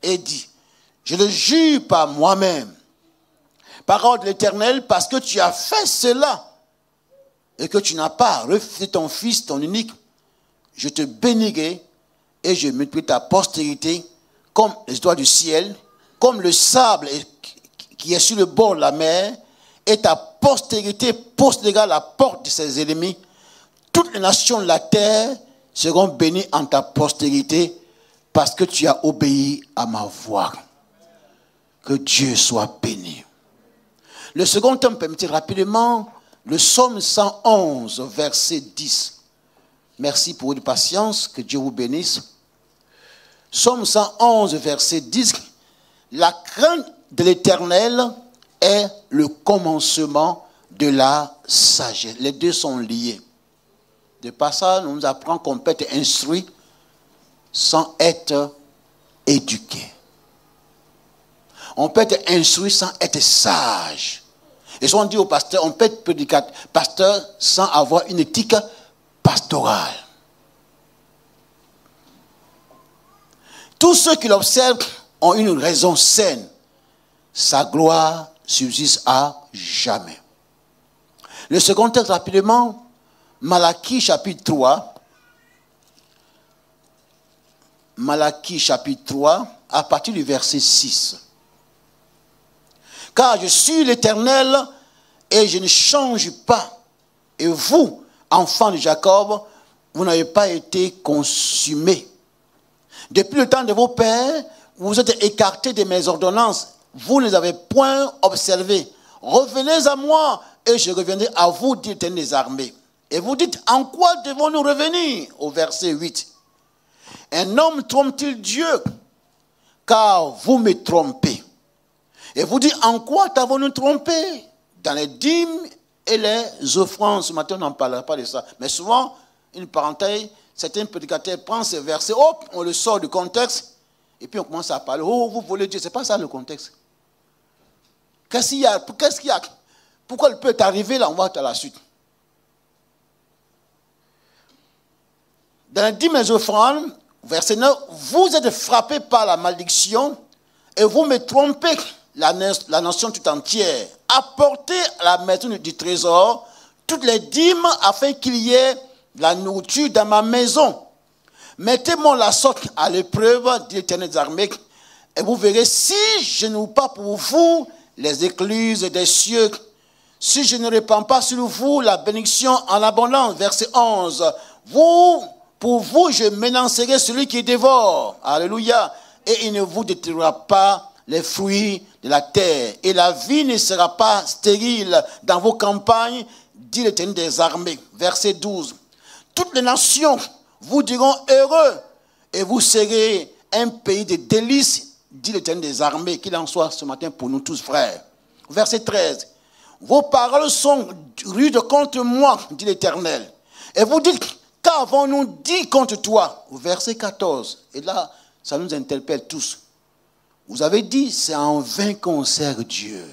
et dit, je le jure par moi-même, parole de l'Éternel, parce que tu as fait cela et que tu n'as pas refusé ton fils, ton unique, je te bénirai et je multiplierai ta postérité comme les étoiles du ciel, comme le sable qui est sur le bord de la mer, et ta postérité possédera la porte de ses ennemis. Toutes les nations de la terre seront bénies en ta postérité parce que tu as obéi à ma voix. Que Dieu soit béni. Le second thème, permettez rapidement, le psaume 111, verset 10. Merci pour votre patience, que Dieu vous bénisse. Psaume 111, verset 10. La crainte de l'Éternel est le commencement de la sagesse. Les deux sont liés. De par ça, on nous apprend qu'on peut être instruit sans être éduqué. On peut être instruit sans être sage. Et si on dit au pasteur, on peut être prédicateur, pasteur sans avoir une éthique pastorale. Tous ceux qui l'observent ont une raison saine. Sa gloire subsiste à jamais. Le second texte rapidement, Malachie chapitre 3. Malachie chapitre 3, à partir du verset 6. Car je suis l'Éternel et je ne change pas. Et vous, enfants de Jacob, vous n'avez pas été consumés. Depuis le temps de vos pères, vous êtes écartés de mes ordonnances. Vous ne les avez point observées. Revenez à moi et je reviendrai à vous, dit l'Éternel des armées. Et vous dites, en quoi devons-nous revenir? Au verset 8. Un homme trompe-t-il Dieu? Car vous me trompez. Et vous dites, en quoi t'avons-nous trompé? Dans les dîmes et les offrandes. Ce matin, on n'en parlera pas de ça. Mais souvent, une parenthèse, certains prédicateurs prennent ces versets, hop, on le sort du contexte, et puis on commence à parler, oh, vous volez Dieu. Ce n'est pas ça le contexte. Qu'est-ce qu'il y a? Pourquoi le peut arriver là? On va à la suite. Dans les dîmes et les offrandes, verset 9, vous êtes frappés par la malédiction, et vous me trompez, la nation tout entière. Apportez à la maison du trésor toutes les dîmes afin qu'il y ait de la nourriture dans ma maison. Mettez-moi la sorte à l'épreuve, dit l'Éternel des armées, et vous verrez si je n'ouvre pas pour vous les écluses des cieux, si je ne répands pas sur vous la bénédiction en abondance. Verset 11. Pour vous, je m'énoncerai celui qui dévore. Alléluia. Et il ne vous détruira pas les fruits de la terre. Et la vie ne sera pas stérile dans vos campagnes, dit l'Éternel des armées. Verset 12. Toutes les nations vous diront heureux et vous serez un pays de délices, dit l'Éternel des armées. Qu'il en soit ce matin pour nous tous, frères. Verset 13. Vos paroles sont rudes contre moi, dit l'Éternel. Et vous dites, qu'avons-nous dit contre toi? Verset 14. Et là, ça nous interpelle tous. Vous avez dit, c'est en vain qu'on sert Dieu.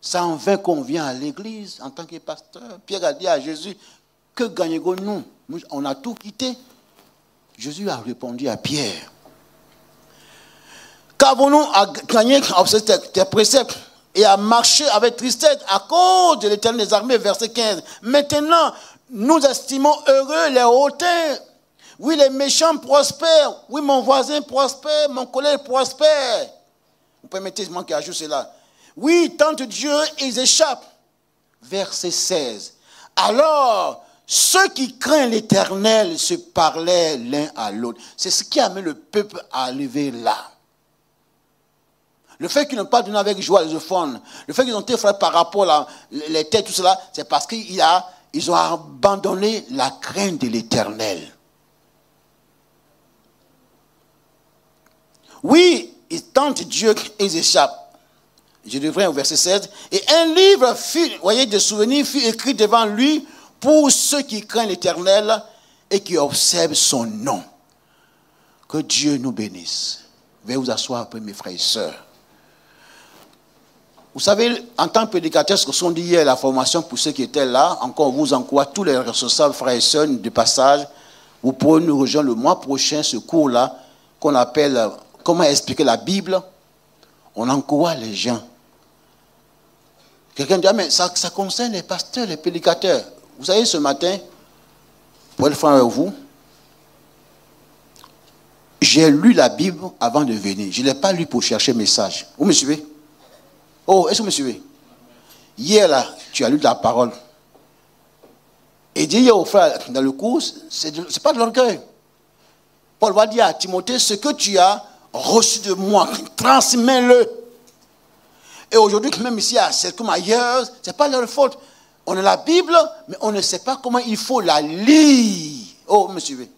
C'est en vain qu'on vient à l'église en tant que pasteur. Pierre a dit à Jésus, que gagnons-nous? On a tout quitté. Jésus a répondu à Pierre. Qu'avons-nous à gagner tes préceptes? et a marché avec tristesse à cause de l'Éternel des armées, verset 15. Maintenant, nous estimons heureux les hautains. Oui, les méchants prospèrent. Oui, mon voisin prospère, mon collègue prospère. Vous permettez-moi qu'il ajoute cela. Oui, tant de Dieu, ils échappent. Verset 16. Alors, ceux qui craignent l'Éternel se parlaient l'un à l'autre. C'est ce qui a amené le peuple à arriver là. Le fait qu'ils n'ont pas donné avec joie les offrandes, le fait qu'ils ont été frères par rapport à les têtes, tout cela, c'est parce qu'ils ont abandonné la crainte de l'Éternel. Oui, ils tentent Dieu, ils échappent. Je devrais au verset 16. Et un livre de souvenirs fut écrit devant lui pour ceux qui craignent l'Éternel et qui observent son nom. Que Dieu nous bénisse. Veuillez vous asseoir un peu, mes frères et sœurs. Vous savez, en tant que prédicateur, ce que sont dit hier, la formation pour ceux qui étaient là, encore vous encourage, tous les responsables, frères et sœurs de passage, vous pourrez nous rejoindre le mois prochain, ce cours-là, qu'on appelle comment expliquer la Bible. On encourage les gens. Quelqu'un dit, ah, mais ça concerne les pasteurs, les prédicateurs. Vous savez, ce matin, pour être franc avec vous, j'ai lu la Bible avant de venir. Je ne l'ai pas lu pour chercher message. Vous me suivez? Oh, est-ce que vous me suivez? Hier, là, tu as lu la parole. Et dit hier au frère, dans le cours, c'est pas de l'orgueil. Paul va dire à Timothée, ce que tu as reçu de moi, transmets-le. Et aujourd'hui, même ici, c'est comme ailleurs, ce n'est pas leur faute. On a la Bible, mais on ne sait pas comment il faut la lire. Oh, vous me suivez?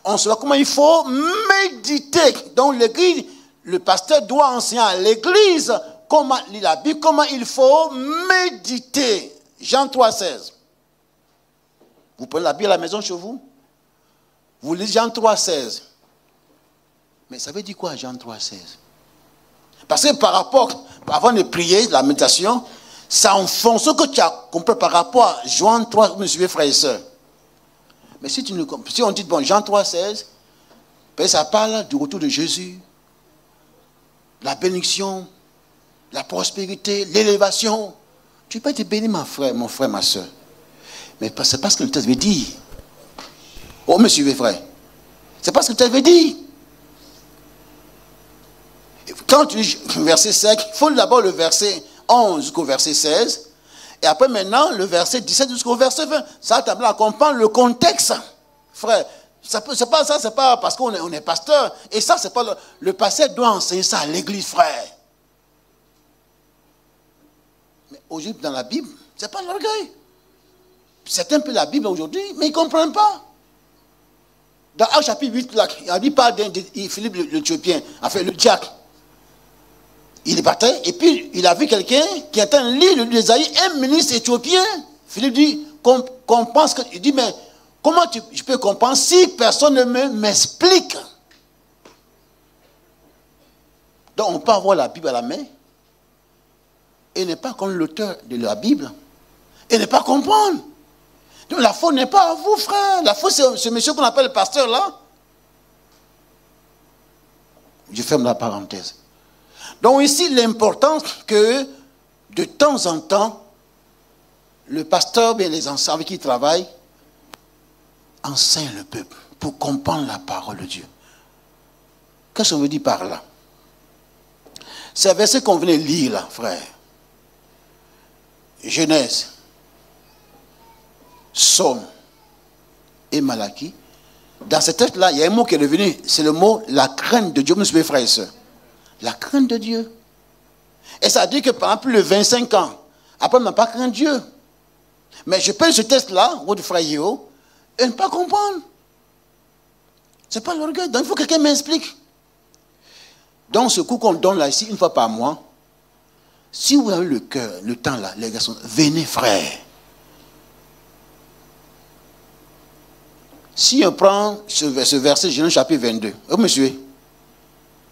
On sait pas comment il faut méditer. Donc l'église, le pasteur doit enseigner à l'église comment lire la Bible, comment il faut méditer. Jean 3,16. Vous prenez la Bible à la maison chez vous? Vous lisez Jean 3,16. Mais ça veut dire quoi Jean 3,16? Parce que par rapport, avant de prier, la méditation, ça enfonce ce que tu as compris par rapport à Jean 3, vous me suivez frères et sœurs. Mais si on dit, bon, Jean 3,16, ça parle du retour de Jésus, la bénédiction, la prospérité, l'élévation. Tu peux être béni, mon frère, ma soeur. Mais c'est pas ce que le texte veut dire. Oh, me suivez, frère. C'est pas ce que le texte veut dire. Quand tu lis verset 5, il faut d'abord le verset 11 jusqu'au verset 16. Et après maintenant, le verset 17 jusqu'au verset 20. Ça t'amène à comprendre le contexte. Frère, c'est pas ça, c'est pas parce qu'on est pasteur. Et ça, c'est pas le pasteur doit enseigner ça à l'église, frère. Mais aujourd'hui, dans la Bible, c'est pas l'orgueil. C'est un peu la Bible aujourd'hui, mais ils ne comprennent pas. Dans Actes chapitre 8, là, il dit pas de Philippe l'Éthiopien, enfin le diacre. Il est parti, et puis il a vu quelqu'un qui était en livre d'Ésaïe, un ministre éthiopien. Philippe dit, qu'on pense que. Il dit, mais comment je peux comprendre si personne ne m'explique? Donc on peut avoir la Bible à la main et ne pas comme l'auteur de la Bible et ne pas comprendre. Donc la faute n'est pas à vous, frère. La faute, c'est ce monsieur qu'on appelle le pasteur là. Je ferme la parenthèse. Donc ici, l'importance que de temps en temps, le pasteur, bien les enseignants avec qui il travaille, enseigne le peuple pour comprendre la parole de Dieu. Qu'est-ce qu'on veut dire par là? C'est un verset qu'on venait lire là, frère. Genèse, Somme et Malachie. Dans ce texte-là, il y a un mot qui est revenu, c'est le mot la crainte de Dieu, mes frères et sœurs. La crainte de Dieu. Et ça dit que pendant plus de 25 ans, après, on n'a pas craint Dieu. Mais je peux ce texte-là, votre frère Yého, et ne pas comprendre. Ce n'est pas l'orgueil. Donc il faut que quelqu'un m'explique. Dans ce coup qu'on donne là, ici, une fois par mois, si vous avez le cœur, le temps là, les garçons, venez frère. Si on prend ce verset, Genèse chapitre 22, vous me suivez?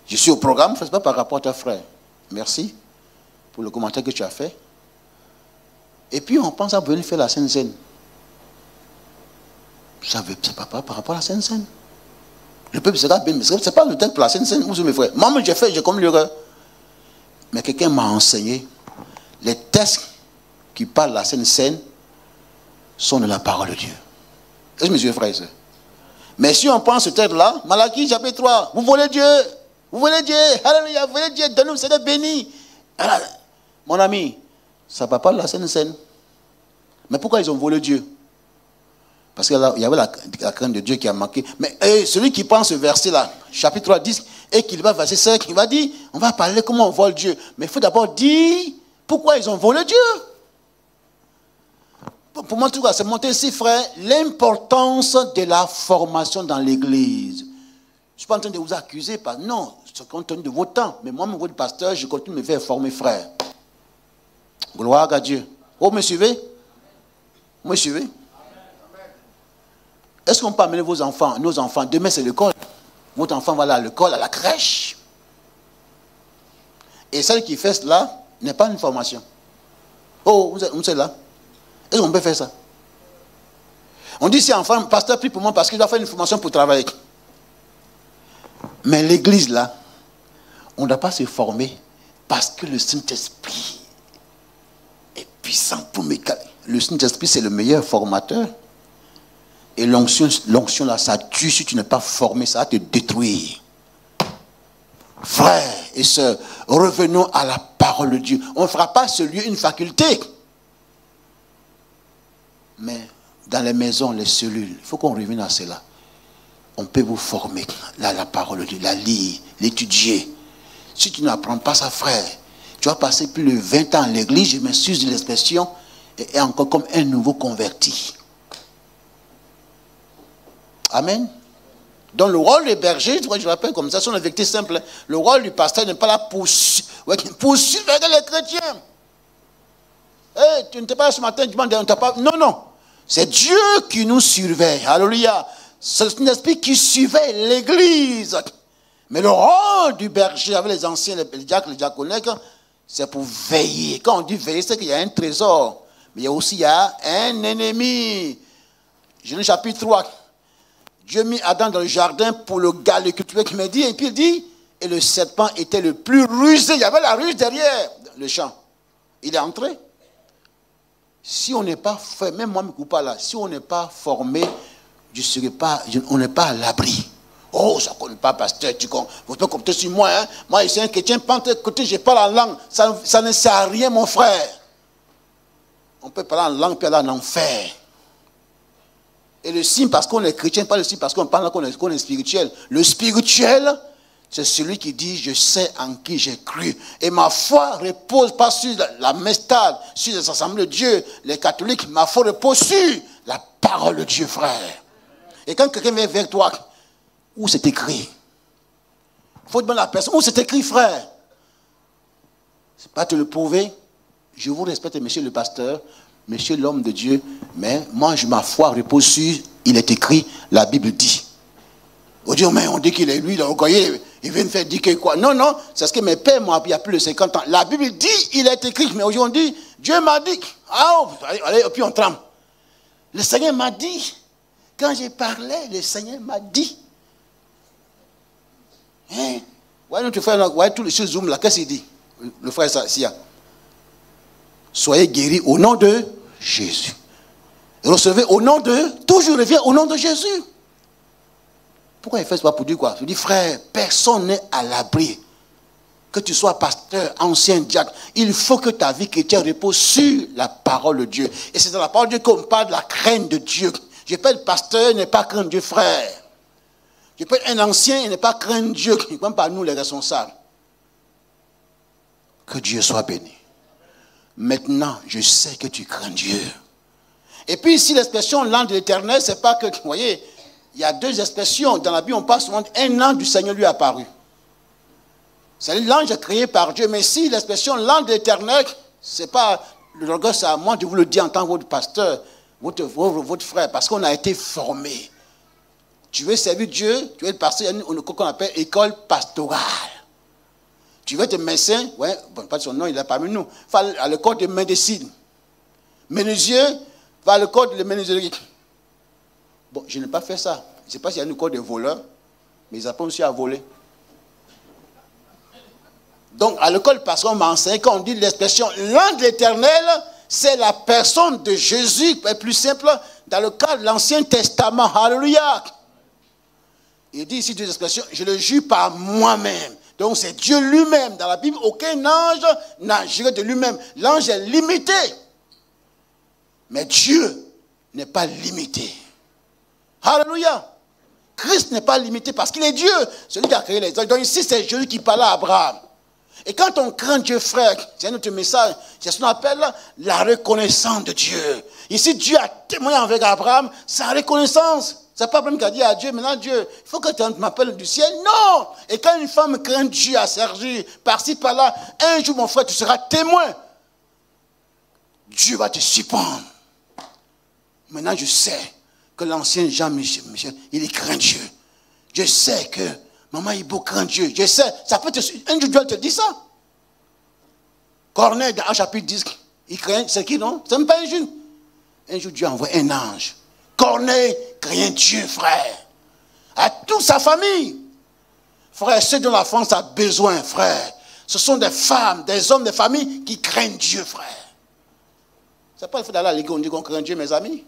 Je suis au programme, ce n'est pas par rapport à ta frère. Merci pour le commentaire que tu as fait. Et puis on pense à venir faire la Sainte Seine. C'est pas par rapport à la Sainte Seine. Le peuple sera bien, mais ce n'est pas le temps pour la Sainte Seine, mes frères. Moi, j'ai commis l'erreur. Mais quelqu'un m'a enseigné, les textes qui parlent de la Sainte Seine sont de la parole de Dieu. Est-ce que mes frères et sœurs? Mais si on prend ce texte-là, Malachie chapitre 3, vous voulez Dieu, alléluia, vous voulez Dieu, donnez-nous, c'est béni. Alors, mon ami, ça ne parle pas de la Sainte Seine. Mais pourquoi ils ont volé Dieu? Parce qu'il y avait la crainte de Dieu qui a manqué. Mais celui qui prend ce verset-là, chapitre 3, 10, et qu'il va verser 5, il va dire, on va parler comment on vole Dieu. Mais il faut d'abord dire pourquoi ils ont volé Dieu. Pour moi, tout cas, c'est monter ici, frère, l'importance de la formation dans l'église. Je ne suis pas en train de vous accuser, non, c'est compte tenu de vos temps. Mais moi, mon rôle de pasteur, je continue de me faire former, frère. Gloire à Dieu. Oh, me suivez? Vous me suivez? Est-ce qu'on peut amener vos enfants, nos enfants? Demain, c'est l'école. Votre enfant va aller à l'école, à la crèche. Et celle qui fait cela n'est pas une formation. Oh, vous êtes là? Est-ce qu'on peut faire ça? On dit si enfant, pasteur, prie pour moi parce qu'il doit faire une formation pour travailler. Mais l'église là, on ne doit pas se former parce que le Saint-Esprit est puissant pour m'égaler. Le Saint-Esprit, c'est le meilleur formateur. Et l'onction là, ça tue. Si tu n'es pas formé, ça va te détruire. Frères et sœurs, revenons à la parole de Dieu. On ne fera pas ce lieu une faculté. Mais dans les maisons, les cellules, il faut qu'on revienne à cela. On peut vous former la parole de Dieu, la lire, l'étudier. Si tu n'apprends pas ça, frère, tu vas passer plus de 20 ans à l'église, je m'excuse de l'expression, et encore comme un nouveau converti. Amen. Donc le rôle des bergers, je rappelle comme ça, c'est une vérité simple. Le rôle du pasteur n'est pas là pour surveiller les chrétiens. Hey, tu ne t'es pas là ce matin, tu demandes, on t'a pas. Non, non. C'est Dieu qui nous surveille. Alléluia. C'est un esprit qui surveille l'église. Mais le rôle du berger avec les anciens, les diacres, les diaconèques, c'est pour veiller. Quand on dit veiller, c'est qu'il y a un trésor. Mais il y a aussi un ennemi. Genèse chapitre 3. Dieu mit Adam dans le jardin pour le cultiver, qui me dit, et puis il dit, et le serpent était le plus rusé. Il y avait la ruse derrière le champ. Il est entré. Si on n'est pas fait, même moi, je ne me coupe pas là, si on n'est pas formé, on n'est pas à l'abri. Oh, ça ne connaît pas, pasteur, vous pouvez compter sur moi. Hein? Moi, je suis un chrétien, écoutez, je parle en langue. Ça ne sert à rien, mon frère. On peut parler en langue, puis aller en enfer. Et le signe, parce qu'on est chrétien, pas le signe, parce qu'on parle qu'on est spirituel. Le spirituel, c'est celui qui dit, je sais en qui j'ai cru. Et ma foi repose pas sur la mestade, sur les assemblées de Dieu, les catholiques. Ma foi repose sur la parole de Dieu, frère. Et quand quelqu'un vient vers toi, où c'est écrit? Il faut demander à la personne, où c'est écrit, frère? C'est pas te le prouver. Je vous respecte, monsieur le pasteur, monsieur l'homme de Dieu, mais moi, ma foi repose sur, il est écrit, la Bible dit. On dit, mais on dit qu'il est lui, là, vous voyez, il vient de faire dire que quoi? Non, non, c'est ce que mes pères m'ont appris il y a plus de 50 ans. La Bible dit, il est écrit, mais aujourd'hui on dit, Dieu m'a dit, allez, et puis on tremble. Le Seigneur m'a dit, quand j'ai parlé, le Seigneur m'a dit. Hein? Ouais, notre frère, ouais, tous les choses zoom là, qu'est-ce qu'il dit? Le frère Sia. Soyez guéris au nom de Jésus. Recevez au nom de, toujours revient au nom de Jésus. Pourquoi il fait ça pour dire quoi? Je dis, frère, personne n'est à l'abri. Que tu sois pasteur, ancien diacre, il faut que ta vie chrétienne repose sur la parole de Dieu. Et c'est dans la parole de Dieu qu'on parle de la crainte de Dieu. Je peux être pasteur, il n'est pas craindre Dieu, frère. Je peux être un ancien, il n'est pas craindre Dieu, même pas nous les responsables. Que Dieu soit béni. Maintenant, je sais que tu crains Dieu. Et puis ici, l'expression l'an de l'Éternel, c'est pas que, vous voyez, il y a deux expressions. Dans la Bible, on parle souvent un an du Seigneur lui est apparu. C'est l'ange créé par Dieu. Mais si l'expression l'an de l'Éternel, c'est pas le regard, c'est à moi de vous le dire en tant que votre pasteur, votre frère, parce qu'on a été formé. Tu veux servir Dieu, tu veux être pasteur, il y a une qu'on appelle école pastorale. Tu veux être médecin, ouais, bon, pas de son nom, il est parmi nous. Va à l'école de médecine. Menuisier, va à l'école de menuiserie. Bon, je n'ai pas fait ça. Je ne sais pas s'il y a une école de voleurs, mais ils apprennent aussi à voler. Donc, à l'école, parce qu'on m'a enseigné, quand on dit l'expression l'ange de l'Éternel, c'est la personne de Jésus, plus simple, dans le cadre de l'Ancien Testament. Alléluia. Il dit ici deux expressions, je le jure par moi-même. Donc, c'est Dieu lui-même. Dans la Bible, aucun ange n'a juré de lui-même. L'ange est limité. Mais Dieu n'est pas limité. Alléluia. Christ n'est pas limité parce qu'il est Dieu. Celui qui a créé les anges. Donc ici, c'est Jésus qui parle à Abraham. Et quand on craint Dieu, frère, c'est notre message, c'est ce qu'on appelle la reconnaissance de Dieu. Ici, Dieu a témoigné avec Abraham sa reconnaissance. C'est pas Abraham qui a dit à Dieu, maintenant Dieu, il faut que tu m'appelles du ciel. Non! Et quand une femme craint Dieu à servir, par-ci, par-là, un jour, mon frère, tu seras témoin. Dieu va te surprendre. Maintenant, je sais que l'ancien Jean-Michel, il craint Dieu. Je sais que Maman Ibo craint Dieu. Je sais, ça peut te... Un jour, Dieu te dit ça. Corneille, dans un chapitre 10, il craint, c'est qui, non? C'est même pas un jeune. Un jour, Dieu envoie un ange. Corneille craint Dieu, frère. À toute sa famille. Frère, ceux dont la France a besoin, frère. Ce sont des femmes, des hommes de famille qui craignent Dieu, frère. C'est pas le fait d'aller à l'église, on dit qu'on craint Dieu, mes amis.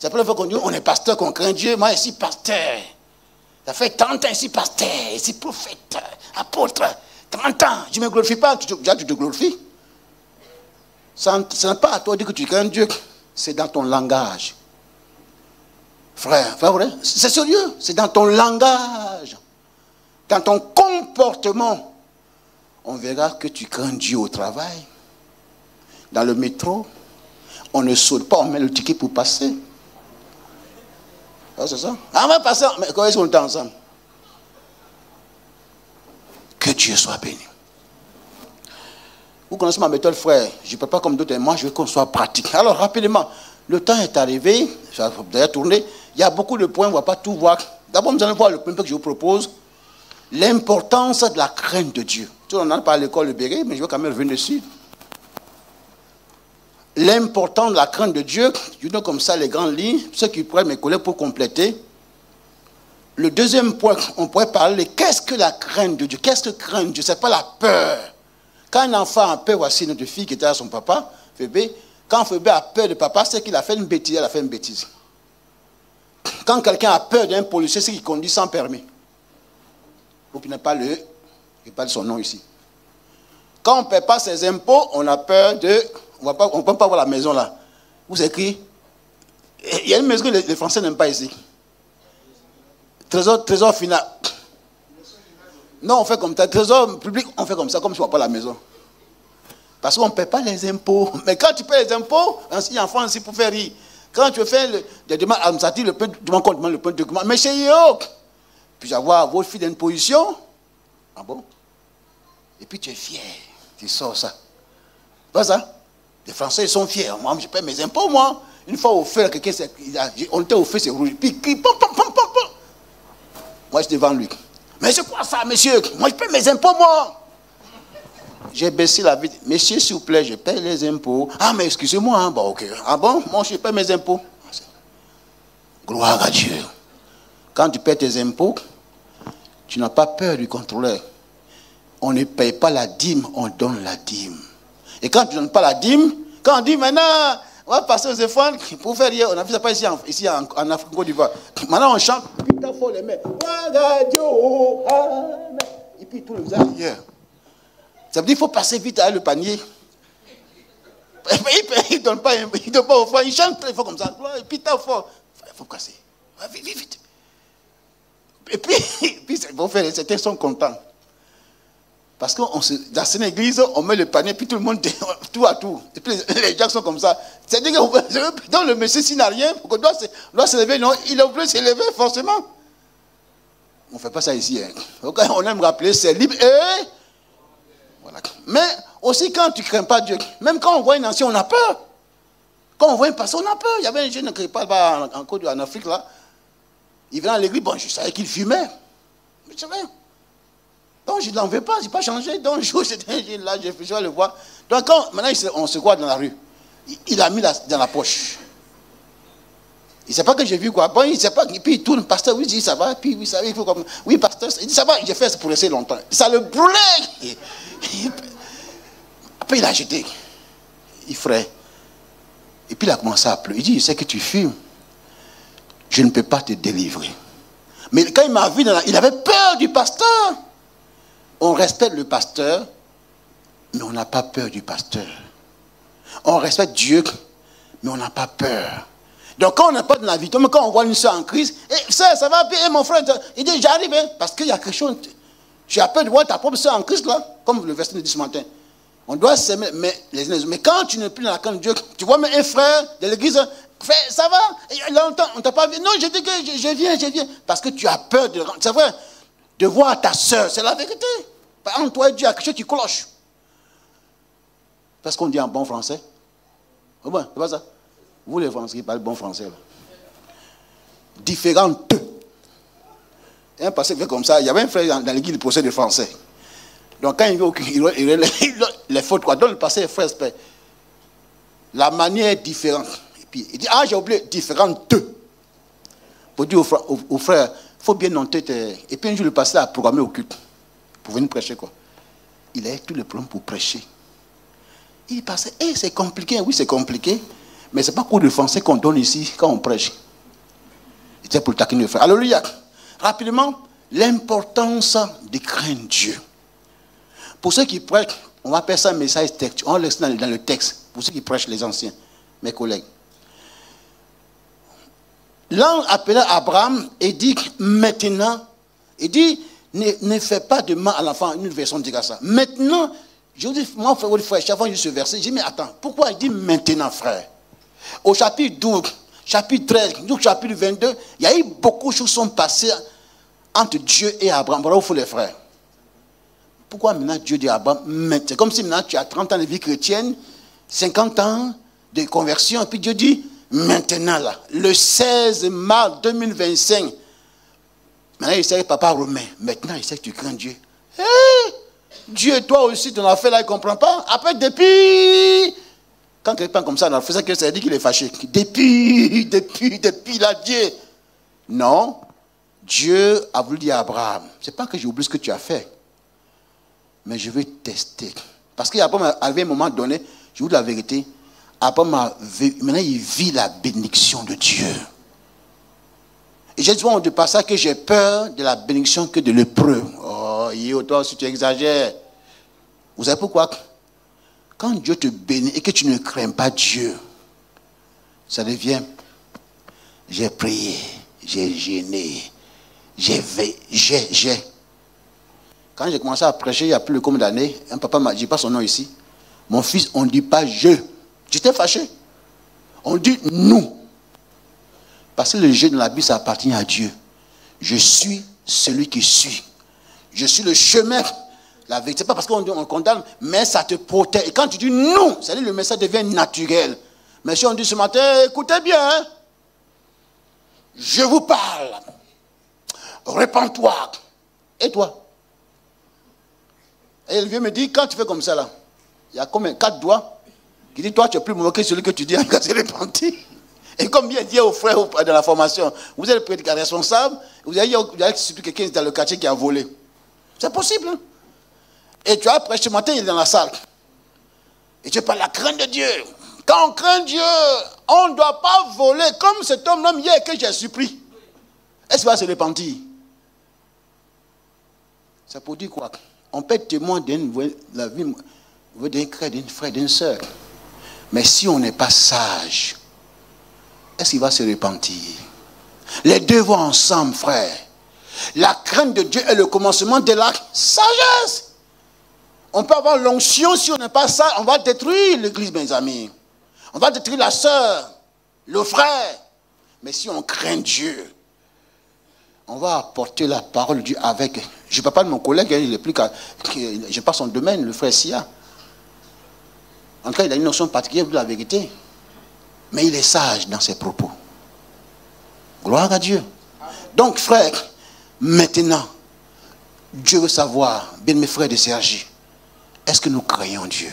C'est pas le fait qu'on dit on est pasteur, qu'on craint Dieu. Moi, ici, pasteur. Ça fait 30 ans ici, pasteur, ici, prophète, apôtre. 30 ans. Je ne me glorifie pas, tu te glorifies. Ce n'est pas à toi de dire que tu crains Dieu. C'est dans ton langage. Frère, c'est sérieux. C'est dans ton langage. Dans ton comportement. On verra que tu crains Dieu au travail. Dans le métro. On ne saute pas, on met le ticket pour passer. Ah, c'est ça? Ah, on va passer, mais quand ils sont ensemble. Que Dieu soit béni. Vous connaissez ma méthode, frère. Je ne peux pas comme d'autres. Moi, je veux qu'on soit pratique. Alors, rapidement, le temps est arrivé. Ça va d'ailleurs tourner. Il y a beaucoup de points, on ne va pas tout voir. D'abord, nous allons voir le point que je vous propose. L'importance de la crainte de Dieu. Tout le monde en a parlé à l'école de Béret, mais je vais quand même revenir dessus. L'importance de la crainte de Dieu, je donne comme ça les grandes lignes, ceux qui pourraient mes collègues pour compléter. Le deuxième point, on pourrait parler de qu'est-ce que la crainte de Dieu? Qu'est-ce que crainte Dieu? Ce n'est pas la peur. Quand un enfant a peur, voici notre fille qui était à son papa, Phébé, quand Phébé a peur de papa, c'est qu'il a fait une bêtise, elle a fait une bêtise. Quand quelqu'un a peur d'un policier, c'est qu'il conduit sans permis. Vous ne pas le... Je parle de son nom ici. Quand on ne paie pas ses impôts, on a peur de... On ne peut pas voir la maison là. Vous écrit. Il y a une maison que les Français n'aiment pas ici. Trésor final. Non, on fait comme ça. Trésor public, on fait comme ça, comme si on ne voit pas la maison. Parce qu'on ne paie pas les impôts. Mais quand tu paies les impôts, il y a un enfant ici pour faire rire. Quand tu fais des demandes administratives, le point de document. Mais chez Yo, puis avoir votre fille d'une position. Ah bon? Et puis tu es fier. Tu sors ça. Pas ça? Les Français ils sont fiers. Moi, je paie mes impôts, moi. Une fois au feu, quelqu'un, on était au feu, c'est rouge. Puis il crie, pom, pom, pom, pom, pom. Moi, je suis devant lui. Mais c'est quoi ça, monsieur? Moi, je paie mes impôts, moi. J'ai baissé la vitre. Monsieur, s'il vous plaît, je paie les impôts. Ah, mais excusez-moi. Hein. Bon, ok. Ah bon? Moi, je paie mes impôts. Gloire à Dieu. Quand tu paies tes impôts, tu n'as pas peur du contrôleur. On ne paye pas la dîme, on donne la dîme. Et quand tu ne donnes pas la dîme, quand on dit maintenant, on va passer aux efforts pour faire rien, on a fait ça pas ici en Afrique, Côte d'Ivoire. Maintenant on chante, putain, faut les mains. Et puis tout le monde ailleurs. Ça veut dire qu'il faut passer vite avec le panier. Il ne donne pas au fond, il chante très fort comme ça. Et puis t'as fort. Il faut casser. Vite, vite, vite. Et puis c'est bon faire, certains sont contents. Parce que dans cette église, on met le panier, puis tout le monde, tout à tout. Et puis les gens sont comme ça. C'est-à-dire que dans le monsieur, s'il n'a rien, on doit se lever, non, il est obligé de se lever, forcément. On ne fait pas ça ici. Hein. On aime rappeler, c'est libre et... Voilà. Mais aussi quand tu ne crains pas Dieu, même quand on voit une ancienne, on a peur. Quand on voit une personne, on a peur. Il y avait un jeune qui parle en Afrique, là. Il venait à l'église, bon, je savais qu'il fumait. Mais c'est vrai. Donc, je ne l'en veux pas, je n'ai pas changé. Donc, un jour, j'étais là, je vais le voir. Donc, maintenant, on se croit dans la rue. Il a mis dans la poche. Il ne sait pas que j'ai vu quoi. Bon, il ne sait pas. Et puis il tourne, pasteur, oui, il dit ça va. Puis oui, ça va, il faut comme. Oui, pasteur, il dit ça va, j'ai fait ça pour rester longtemps. Ça le brûlait. Après, il a jeté. Il frère. Et puis il a commencé à pleurer. Il dit, je sais que tu fumes. Je ne peux pas te délivrer. Mais quand il m'a vu, il avait peur du pasteur. On respecte le pasteur, mais on n'a pas peur du pasteur. On respecte Dieu, mais on n'a pas peur. Donc quand on n'a pas de la vie, quand on voit une soeur en crise, ça va bien, mon frère, il dit, j'arrive, hein, parce qu'il y a quelque chose. J'ai peur de voir ta propre soeur en crise, là, comme le verset nous dit ce matin. On doit s'aimer, mais quand tu n'es plus dans la camp de Dieu, tu vois même un frère de l'église, frère, ça va, longtemps, on ne t'a pas vu. Non, je dis que je viens. Parce que tu as peur de... C'est vrai, de voir ta soeur, c'est la vérité. Entre toi et Dieu, il y a quelque chose qui cloche. Parce qu'on dit en bon français. Oh bon, c'est pas ça. Vous les Français qui parlent bon français, là. Différentes. Et un passé fait comme ça, il y avait un frère dans l'église, il procède de français. Donc quand il les fautes, quoi. Donc le passé est frère, la manière est différente. Et puis il dit, ah, j'ai oublié, différentes. Pour dire aux frères, il faut bien noter. Et puis un jour, le pasteur a programmé au culte pour venir prêcher, quoi. Il a eu tous les problèmes pour prêcher. Il passait, c'est compliqué. Oui, c'est compliqué. Mais ce n'est pas cours de français qu'on donne ici quand on prêche. C'était pour le taquiner le frère. Alléluia. Rapidement, l'importance de craindre Dieu. Pour ceux qui prêchent, on va appeler ça un message texte. On laisse dans le texte. Pour ceux qui prêchent, les anciens, mes collègues. L'ange appelé Abraham et dit maintenant, il dit, ne fais pas de mal à l'enfant. Une version dit ça. Maintenant, je vous dis, moi, frère, chaque fois que je ce verset, je dis, mais attends, pourquoi il dit maintenant, frère? Au chapitre 12, chapitre 13, chapitre 22, il y a eu beaucoup de choses qui sont passées entre Dieu et Abraham. Voilà où il faut les frères. Pourquoi maintenant Dieu dit à Abraham, c'est comme si maintenant tu as 30 ans de vie chrétienne, 50 ans de conversion, et puis Dieu dit, maintenant là, le 16 mars 2025, maintenant il sait que papa romain, maintenant il sait que tu crains Dieu. Hey, Dieu, toi aussi, ton affaire là, il ne comprend pas. Après, depuis, quand quelqu'un comme ça, on fait ça, ça veut dire qu'il est fâché. Depuis là, Dieu. Non, Dieu a voulu dire à Abraham, c'est pas que j'ai oublié ce que tu as fait, mais je vais tester. Parce qu'Abraham avait un moment donné, je vous dis la vérité, Abraham maintenant il vit la bénédiction de Dieu. Et j'ai souvent de passage que j'ai peur de la bénédiction que de l'épreuve. Oh, toi aussi tu exagères. Vous savez pourquoi? Quand Dieu te bénit et que tu ne crains pas Dieu, ça devient, j'ai prié, j'ai gêné, j'ai. Quand j'ai commencé à prêcher, il y a plus de combien d'années, un papa m'a dit, pas son nom ici, mon fils, on ne dit pas je. J'étais fâché. On dit nous. Parce que le je dans la Bible, ça appartient à Dieu. Je suis celui qui suis. Je suis le chemin. La vérité, c'est pas parce qu'on condamne, mais ça te protège. Et quand tu dis nous, c'est-à-dire le message devient naturel. Mais si on dit ce matin, écoutez bien, hein, je vous parle. Répands-toi. Et toi? Et le vieux me dit, quand tu fais comme ça là, il y a combien? 4 doigts. Il dit, toi tu es plus mauvais que celui que tu dis quand c'est repenti. Et comme bien dit aux frères de la formation, vous êtes le prédicateur responsable, vous avez quelqu'un dans le quartier qui a volé. C'est possible. Hein? Et tu as prêché ce matin, il est dans la salle. Et tu parles de la crainte de Dieu. Quand on craint Dieu, on ne doit pas voler comme cet homme hier que j'ai surpris. Est-ce qu'il va se repentir? Ça pour dire quoi? On peut être témoin de la vie d'un frère, d'une frère, d'une soeur. Mais si on n'est pas sage, est-ce qu'il va se repentir? Les deux vont ensemble, frère. La crainte de Dieu est le commencement de la sagesse. On peut avoir l'onction, si on n'est pas sage, on va détruire l'église, mes amis. On va détruire la sœur, le frère. Mais si on craint Dieu, on va apporter la parole de Dieu avec. Je ne parle pas de mon collègue, il est plus je pas son domaine, le frère Sia. En tout cas, il a une notion particulière de la vérité. Mais il est sage dans ses propos. Gloire à Dieu. Donc, frère, maintenant, Dieu veut savoir, bien mes frères de Sergi, est-ce que nous craignons Dieu?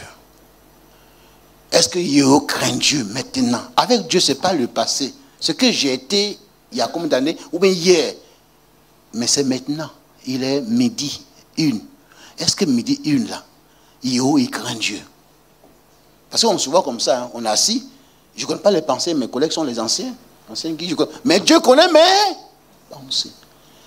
Est-ce que Yo craint Dieu maintenant? Avec Dieu, ce n'est pas le passé. Ce que j'ai été il y a combien d'années, ou bien hier, mais c'est maintenant. Il est midi 1. Est-ce que midi 1 là, il craint Dieu? Parce qu'on se voit comme ça, hein, on est assis. Je ne connais pas les pensées, mes collègues sont les anciens qui mais Dieu connaît mes pensées.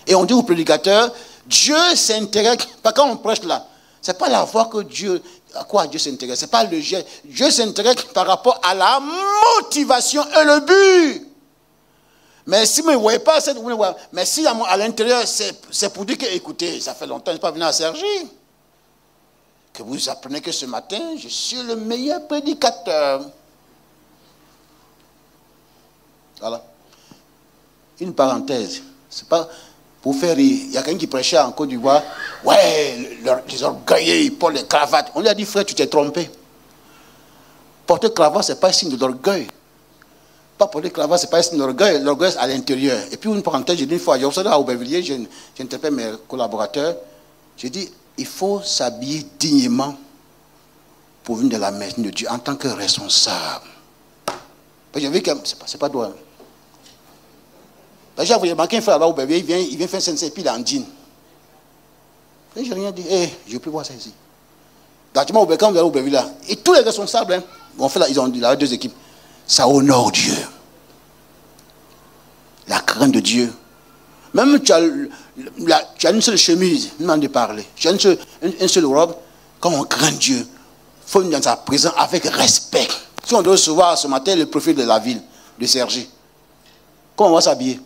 Et on dit au prédicateur, Dieu s'intéresse, pas quand on prêche là, c'est pas la voix que Dieu, à quoi Dieu s'intéresse, c'est pas le jet. Dieu s'intéresse par rapport à la motivation et le but. Mais si vous ne voyez pas, mais si à l'intérieur, c'est pour dire que, écoutez, ça fait longtemps que je ne suis pas venu à Sergi. Que vous apprenez que ce matin, je suis le meilleur prédicateur. Voilà. Une parenthèse. C'est pas pour faire rire. Il y a quelqu'un qui prêchait en Côte d'Ivoire. Ouais, les orgueilleux, ils portent les cravates. On lui a dit, frère, tu t'es trompé. Porter cravate, ce n'est pas un signe de l'orgueil. Pas porter cravate, ce n'est pas un signe d'orgueil. L'orgueil, c'est à l'intérieur. Et puis, une parenthèse, j'ai dit une fois, j'ai observé à Aubervilliers, j'interpelle mes collaborateurs. J'ai dit, il faut s'habiller dignement pour venir de la maison de Dieu en tant que responsable. J'ai vu que ce n'est pas droit. J'ai envoyé un frère là-bas, il vient faire un puis il est en jean. Je n'ai rien dit. Je ne peux voir ça ici. Quand vous allez au Aubervilliers là, et tous les responsables, hein, on fait là, ils ont deux équipes. Ça honore Dieu. La crainte de Dieu. Même tu as une seule chemise, il m'a de parler. Tu as une seule robe. Quand on craint Dieu, il faut venir dans sa présence avec respect. Si on doit recevoir ce matin le préfet de la ville, de Sergi, comment on va s'habiller?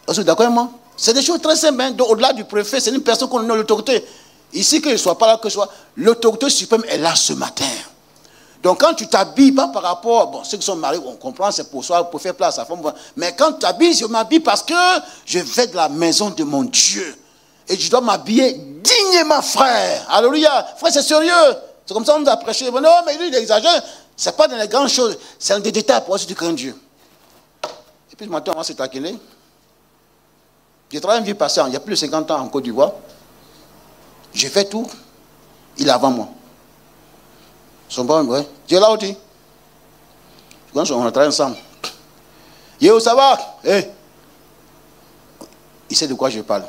Est-ce que d'accord avec moi? C'est des choses très simples. Hein? Au-delà du préfet, c'est une personne qu'on a l'autorité. Ici, qu'il ne soit pas là, que ce soit, l'autorité suprême est là ce matin. Donc quand tu t'habilles, pas par rapport, bon, ceux qui sont mariés, on comprend, c'est pour soi, pour faire place à sa femme. Mais quand tu t'habilles, je m'habille parce que je vais de la maison de mon Dieu. Et je dois m'habiller dignement, frère. Alléluia. Frère, c'est sérieux. C'est comme ça qu'on nous a prêché. Non, mais lui, il exagère. Ce n'est pas dans les grandes choses. C'est dans des détails pour si tu crains Dieu. Et puis ce matin, on va se taquiner. J'ai travaillé une vie passée, il y a plus de 50 ans en Côte d'Ivoire. J'ai fait tout. Il est avant moi. Son bon, ouais. Dieu là aussi. On a travaillé ensemble. Yo, ça va? Il sait de quoi je parle.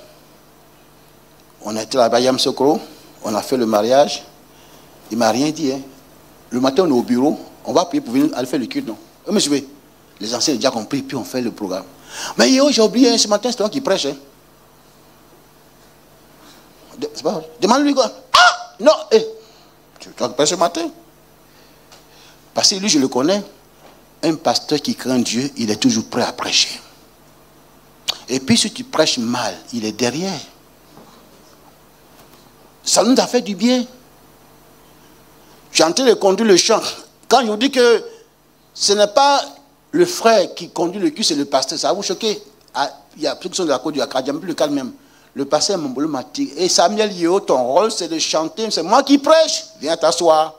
On était là-bas, Yam Sokro. On a fait le mariage. Il ne m'a rien dit. Hein. Le matin, on est au bureau. On va prier pour venir aller faire le culte, non? Monsieur, les anciens ont déjà compris, puis on fait le programme. Mais yo, j'ai oublié, ce matin, c'est toi qui prêche. Hein. Demande-lui quoi? Ah! Non! C'est toi qui prêche ce matin. Parce que lui, je le connais. Un pasteur qui craint Dieu, il est toujours prêt à prêcher. Et puis, si tu prêches mal, il est derrière. Ça nous a fait du bien. J'ai en train de conduire le chant. Quand je vous dis que ce n'est pas le frère qui conduit le culte, c'est le pasteur, ça va vous choquer. Il y a plus qui sont de la Côte du Accra, il n'y a plus le cas même. Le pasteur Mombolo m'a dit, et Samuel Yeo, ton rôle c'est de chanter, c'est moi qui prêche. Viens t'asseoir.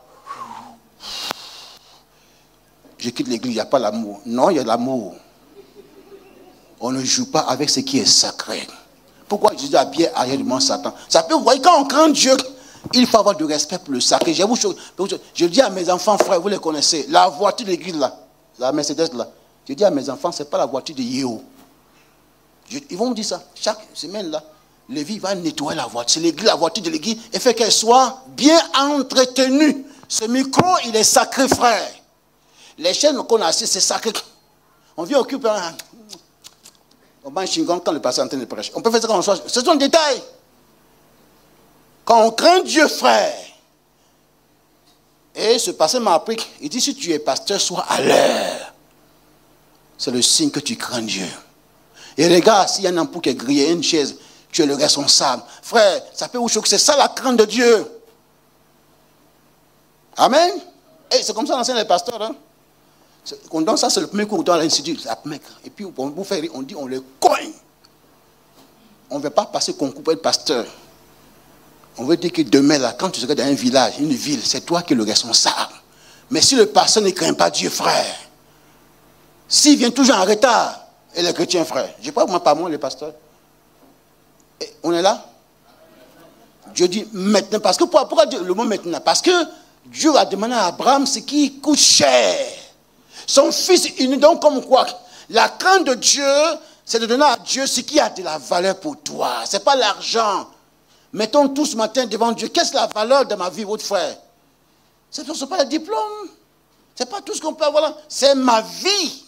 Je quitte l'église, il n'y a pas l'amour. Non, il y a l'amour. On ne joue pas avec ce qui est sacré. Pourquoi Jésus a bien arrière du monde Satan? Ça peut, vous voyez, quand on craint Dieu, il faut avoir du respect pour le sacré. Je dis à mes enfants, frères, vous les connaissez, la voiture de l'église là, la Mercedes là, je dis à mes enfants, ce n'est pas la voiture de Yeo. Ils vont me dire ça. Chaque semaine là, Lévi va nettoyer la voiture. C'est l'église, la voiture de l'église, et fait qu'elle soit bien entretenue. Ce micro, il est sacré, frère. Les chaînes qu'on a assis, c'est sacré. On vient occuper un... On va en chingon quand le pasteur est en train de prêcher. On peut faire ça quand on soit. C'est un détail. Quand on craint Dieu, frère. Et ce pasteur m'a appris, il dit, si tu es pasteur, sois à l'heure. C'est le signe que tu crains Dieu. Et regarde, s'il y a un emploi qui est grillé, une chaise, tu es le responsable. Frère, ça peut vous choquer. C'est ça la crainte de Dieu. Amen. Et c'est comme ça l'enseigne les pasteurs. Hein? Donc ça, c'est le premier cours dans l'institut. Et puis, pour vous faire rire, on dit, on le cogne. On ne veut pas passer concours pour être pasteur. On veut dire que demain, là, quand tu seras dans un village, une ville, c'est toi qui es le responsable. Mais si le pasteur ne craint pas Dieu, frère, s'il vient toujours en retard, et les chrétiens, frère, je ne sais pas moi, pas moi, les pasteurs. Et on est là? Dieu dit maintenant. Parce que pourquoi dire le mot maintenant? Parce que Dieu a demandé à Abraham ce qui coûte cher. Son fils unique, donc comme quoi? La crainte de Dieu, c'est de donner à Dieu ce qui a de la valeur pour toi. Ce n'est pas l'argent. Mettons tous ce matin devant Dieu. Qu'est-ce que la valeur de ma vie, votre frère? Ce n'est pas le diplôme. Ce n'est pas tout ce qu'on peut avoir là. C'est ma vie.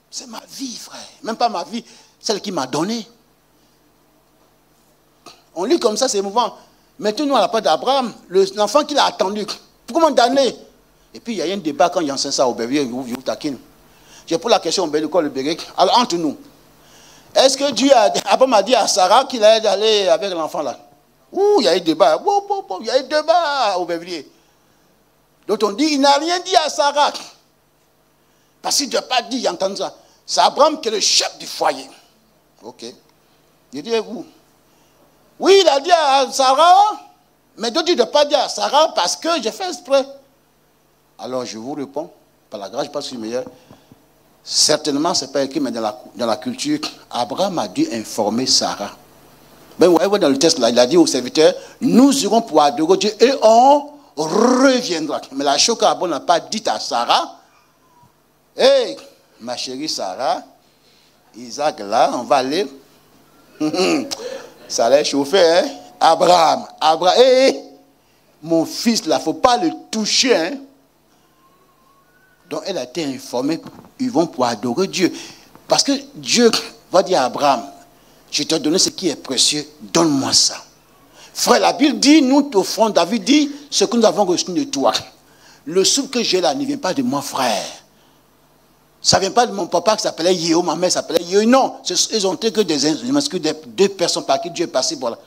C'est ma vie, frère. Même pas ma vie, celle qui m'a donné. On lit comme ça, c'est émouvant. Mettons-nous à la part d'Abraham, l'enfant qu'il a attendu. Pour combien d'années? Et puis il y a un débat quand il enseigne ça au bébé, il vous taquine. J'ai posé la question au bébé, le bébé. Alors entre nous, est-ce que Dieu Abraham a dit à Sarah qu'il allait aller avec l'enfant là? Ouh, il y a eu débat. Il y a eu débat au bébé. Donc on dit, il n'a rien dit à Sarah. Parce qu'il ne doit pas dire, il entend ça. C'est Abraham qui est le chef du foyer. Ok. Il dit, vous. Oui, il a dit à Sarah, mais d'autres ne doivent pas dire à Sarah parce que j'ai fait exprès. Alors je vous réponds, par la grâce, je pense que je suis meilleur. Certainement, ce n'est pas écrit, mais dans la culture, Abraham a dû informer Sarah. Ben, vous voyez, dans le texte, là, il a dit aux serviteurs, nous irons pour adorer Dieu et on reviendra. Mais la chose qu'Abraham n'a pas dit à Sarah, hey, ma chérie Sarah, Isaac là, on va aller. Ça allait chauffer, hein? Abraham, hey, mon fils là, il ne faut pas le toucher, hein? Donc elle a été informée, ils vont pouvoir adorer Dieu. Parce que Dieu va dire à Abraham, je t'ai donné ce qui est précieux, donne-moi ça. Frère, la Bible dit, nous t'offrons, David dit, ce que nous avons reçu de toi. Le souffle que j'ai là ne vient pas de mon frère. Ça ne vient pas de mon papa qui s'appelait Yého, ma mère s'appelait Yého. Non, ils ont été que deux personnes par qui Dieu est passé. Voilà.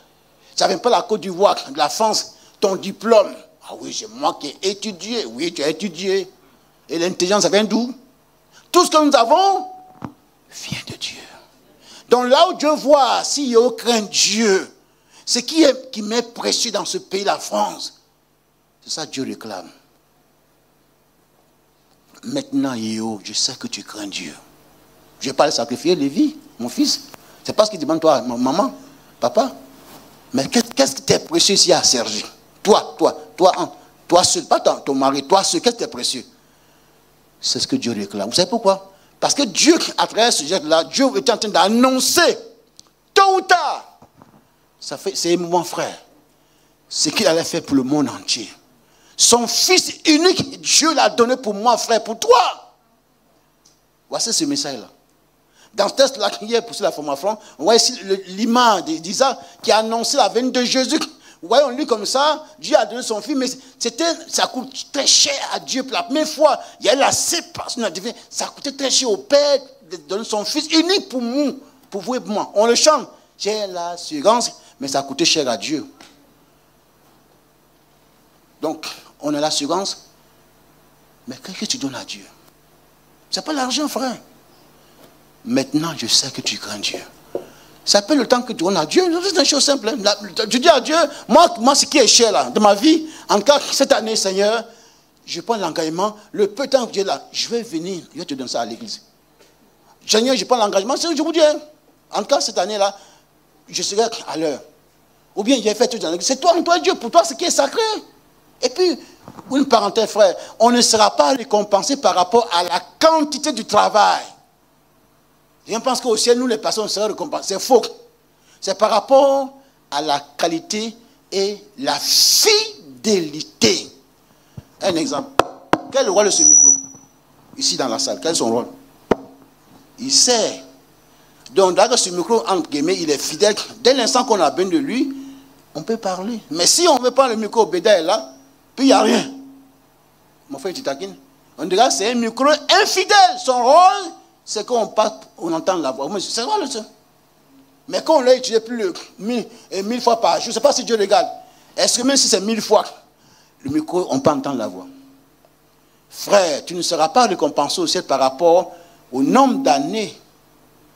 Ça ne vient pas de la Côte d'Ivoire, de la France, ton diplôme. Ah oui, c'est moi qui ai étudié. Oui, tu as étudié. Et l'intelligence, ça vient d'où? Tout ce que nous avons vient de Dieu. Donc là où Dieu voit, si Yého craint Dieu, ce qui m'est précieux dans ce pays, la France, c'est ça que Dieu réclame. Maintenant, Yého, je sais que tu crains Dieu. Je vais pas le sacrifier, Lévi, mon fils. C'est pas ce qu'il demande, toi, maman, papa. Mais qu'est-ce qui t'est précieux ici à Sergi? Toi seul, pas ton mari, toi seul, qu'est-ce qui t'est précieux? C'est ce que Dieu réclame. Vous savez pourquoi? Parce que Dieu, à travers ce geste-là, Dieu était en train d'annoncer, tôt ou tard, c'est émouvant, frère, ce qu'il allait faire pour le monde entier. Son fils unique, Dieu l'a donné pour moi, frère, pour toi. Voici ce message-là. Dans ce texte-là, hier, pour la formation, on voit ici l'image d'Isaac qui a annoncé la venue de Jésus. Vous voyez, on lit comme ça, Dieu a donné son fils, mais ça coûte très cher à Dieu. Pour la première fois, il y a eu la séparation. Ça coûtait très cher au Père de donner son fils unique pour nous, pour vous et pour moi. On le chante. J'ai l'assurance, mais ça coûtait cher à Dieu. Donc, on a l'assurance, mais qu'est-ce que tu donnes à Dieu? Ce n'est pas l'argent, frère. Maintenant, je sais que tu crains Dieu. Ça peut le temps que tu donnes à Dieu. C'est une chose simple. Hein. Tu dis à Dieu, moi, ce qui est cher là, de ma vie, en tout cas, cette année, Seigneur, je prends l'engagement, le peu de temps que Dieu est là, je vais venir, je vais te donner ça à l'église. Seigneur, je prends l'engagement, c'est ce que je vous dis. Hein. En tout cas, cette année-là, je serai à l'heure. Ou bien, j'ai fait tout dans l'église. C'est toi Dieu, pour toi, ce qui est sacré. Et puis, une parenthèse, frère, on ne sera pas récompensé par rapport à la quantité du travail. Je pense qu'au ciel, nous, les personnes, seront récompensées. C'est faux. C'est par rapport à la qualité et la fidélité. Un exemple. Quel rôle est ce micro? Ici dans la salle, quel est son rôle? Il sait. Donc, dans ce micro, entre guillemets, il est fidèle. Dès l'instant qu'on a besoin de lui, on peut parler. Mais si on ne veut pas le micro, Béda est là, puis il n'y a rien. Mon frère, tu taquines. On dirait que c'est un micro infidèle. Son rôle, c'est qu'on parle, on entend la voix. C'est vrai, le seul. Mais quand on l'a utilisé plus de 1000 fois par jour, je ne sais pas si Dieu regarde. Est-ce que même si c'est 1000 fois, le micro, on peut entendre la voix? Frère, tu ne seras pas récompensé au ciel par rapport au nombre d'années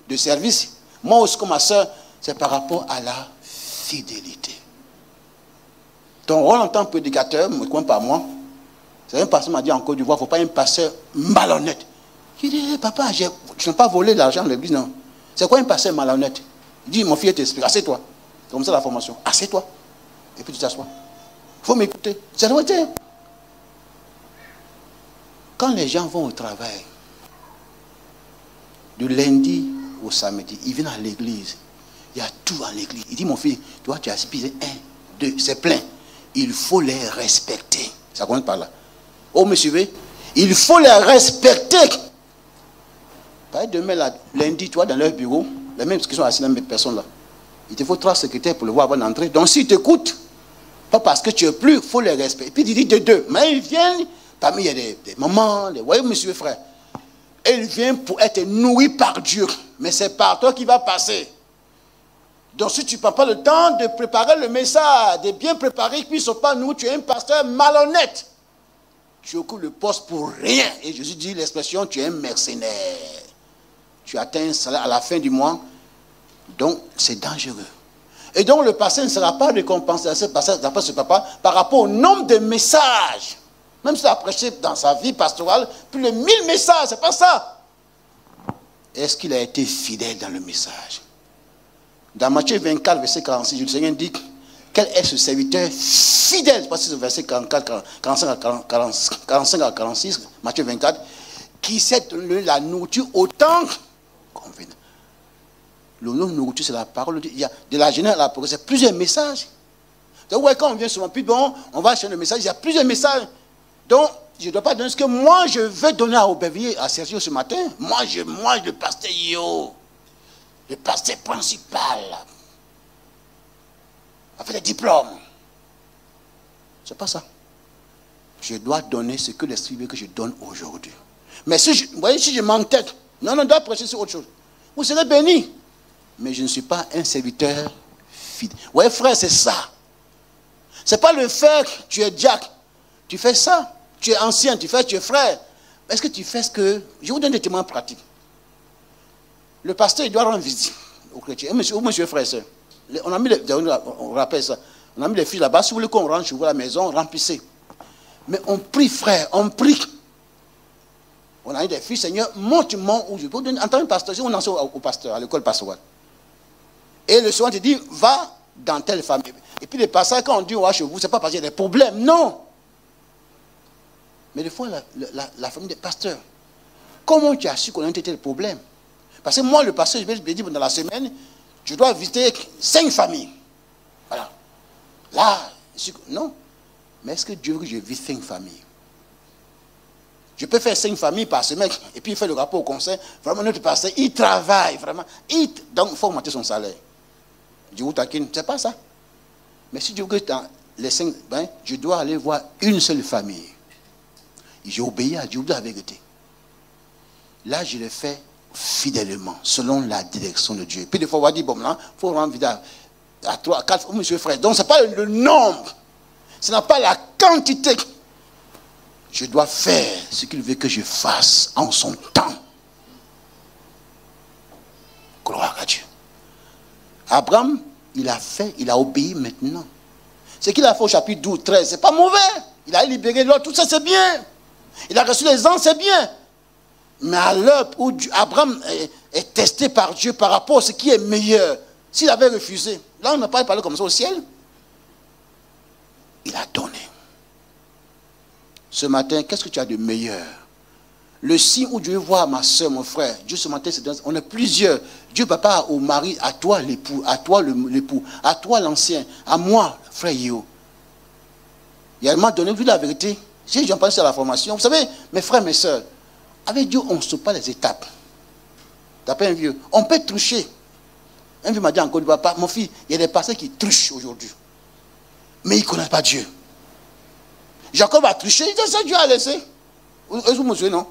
de service. Moi aussi, comme ma soeur, c'est par rapport à la fidélité. Ton rôle en tant que prédicateur, me crois pas moi. C'est un pasteur m'a dit en Côte d'Ivoire, il ne faut pas un pasteur malhonnête. Il dit, hey, papa, je n'ai pas volé l'argent de l'église, non. C'est quoi un pasteur malhonnête? Il dit, mon fils t'explique, assieds-toi. C'est comme ça la formation. Assieds-toi. Et puis tu t'assois. Il faut m'écouter. C'est la vérité. Quand les gens vont au travail, du lundi au samedi, ils viennent à l'église. Il y a tout à l'église. Il dit, mon fils, toi tu as aspiré 1, 2, c'est plein. Il faut les respecter. Ça commence par là. Oh, me suivez? Il faut les respecter. Par exemple, demain, là, lundi, tu vois, dans leur bureau, les mêmes qui sont assis, les mêmes personnes là. Il te faut 3 secrétaires pour le voir avant d'entrer. Donc, s'ils t'écoutent, pas parce que tu es plus, il faut les respecter. Et puis, il dit de deux. Mais ils viennent, parmi il y a des mamans, des voyez, monsieur frère. Et ils viennent pour être nourris par Dieu. Mais c'est par toi qui va passer. Donc, si tu ne prends pas le temps de préparer le message, de bien préparer, qu'ils ne sont pas nous, tu es un pasteur malhonnête. Tu occupes le poste pour rien. Et Jésus dit l'expression, tu es un mercenaire. Tu atteins un salaire à la fin du mois. Donc, c'est dangereux. Et donc, le pasteur ne sera pas récompensé d'après ce papa par rapport au nombre de messages. Même s'il a prêché dans sa vie pastorale plus de 1000 messages, c'est pas ça. Est-ce qu'il a été fidèle dans le message? Dans Matthieu 24, verset 46, le Seigneur dit quel est ce serviteur fidèle? C'est pas ce verset 44, 45 à 46, Matthieu 24, qui sait donner la nourriture autant qu'on veut. Le nom de nourriture, c'est la parole de Dieu. Il y a de la Genèse à la Apocalypse, c'est plusieurs messages. Donc, ouais, quand on vient souvent, puis bon, on va chercher le message, il y a plusieurs messages. Donc, je ne dois pas donner ce que moi, je veux donner à Aubervilliers, à Sergio ce matin. Moi, le pasteur Yo, le pasteur principal, avec des diplômes. C'est pas ça. Je dois donner ce que l'Esprit veut que je donne aujourd'hui. Mais si vous voyez, si je m'entête, non, on doit prêcher sur autre chose. Vous serez bénis. Mais je ne suis pas un serviteur fidèle. Vous voyez, frère, c'est ça. Ce n'est pas le fait que tu es diacre. Tu fais ça. Tu es ancien, tu es frère. Est-ce que tu fais ce que... Je vous donne des témoins pratiques. Le pasteur, il doit rendre visite aux chrétiens. Monsieur frère et soeur, on a mis les... On rappelle ça. On a mis les filles là-bas. Si vous voulez qu'on rentre chez vous à la maison, remplissez. Mais on prie, frère, on prie. On a eu des filles, Seigneur, montre-moi où je peux donner. En tant que pasteur, si on en sort au pasteur, à l'école pastorale. Et le soir, tu dis, va dans telle famille. Et puis les pasteurs, quand on dit, on va chez vous, c'est pas parce qu'il y a des problèmes, non. Mais des fois, la famille des pasteurs, comment tu as su qu'on a tel problème? Parce que moi, le pasteur, je vais dire, dans la semaine, je dois visiter 5 familles. Voilà. Là, non. Mais est-ce que Dieu veut que je visite 5 familles? Je peux faire 5 familles par semaine, et puis il fait le rapport au conseil. Vraiment, notre pasteur, il travaille, vraiment. Donc, il faut augmenter son salaire. Dieu vous taquine, c'est pas ça. Mais si Dieu veut que dans les 5, je dois aller voir une seule famille. J'ai obéi à Dieu de la vérité. Là, je le fais fidèlement, selon la direction de Dieu. Puis des fois, on va dire, bon, là, il faut rendre vidéo à 3, 4, monsieur frère. Donc, ce n'est pas le nombre. Ce n'est pas la quantité. Je dois faire ce qu'il veut que je fasse en son temps. Gloire à Dieu. Abraham, il a obéi maintenant. Ce qu'il a fait au chapitre 12, 13, ce n'est pas mauvais. Il a libéré l'autre, tout ça c'est bien. Il a reçu les anges, c'est bien. Mais à l'heure où Abraham est testé par Dieu par rapport à ce qui est meilleur, s'il avait refusé, là on n'a pas parlé comme ça au ciel. Il a donné. Ce matin, qu'est-ce que tu as de meilleur? Le signe où Dieu voit ma soeur, mon frère, Dieu ce matin, on est plusieurs. Dieu papa au mari, à toi l'époux, à toi l'époux, à toi l'ancien, à moi, frère Yo. Il m'a donné, vu la vérité. Si j'en pense à la formation, vous savez, mes frères, mes soeurs, avec Dieu, on ne saute pas les étapes. Tu n'as pas un vieux. On peut trucher. Un vieux m'a dit encore, papa, mon fils, il y a des pasteurs qui truchent aujourd'hui. Mais ils ne connaissent pas Dieu. Jacob a truché, il dit ça, Dieu a laissé. Est-ce que vous me souvenez, non?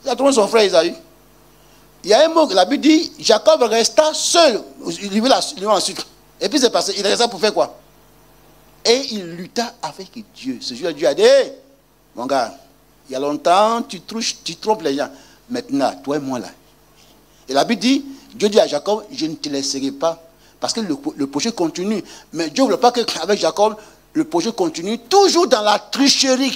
Il a trouvé son frère Isaïe. Il y a un mot, la Bible dit, Jacob resta seul. Il va ensuite. Et puis c'est passé, il resta pour faire quoi? Et il lutta avec Dieu. Ce jour-là, Dieu a dit, hey, mon gars, il y a longtemps, tu trompes les gens. Maintenant, toi et moi là. Et la Bible dit, Dieu dit à Jacob, je ne te laisserai pas. Parce que le projet continue. Mais Dieu ne veut pas qu'avec Jacob, le projet continue toujours dans la tricherie.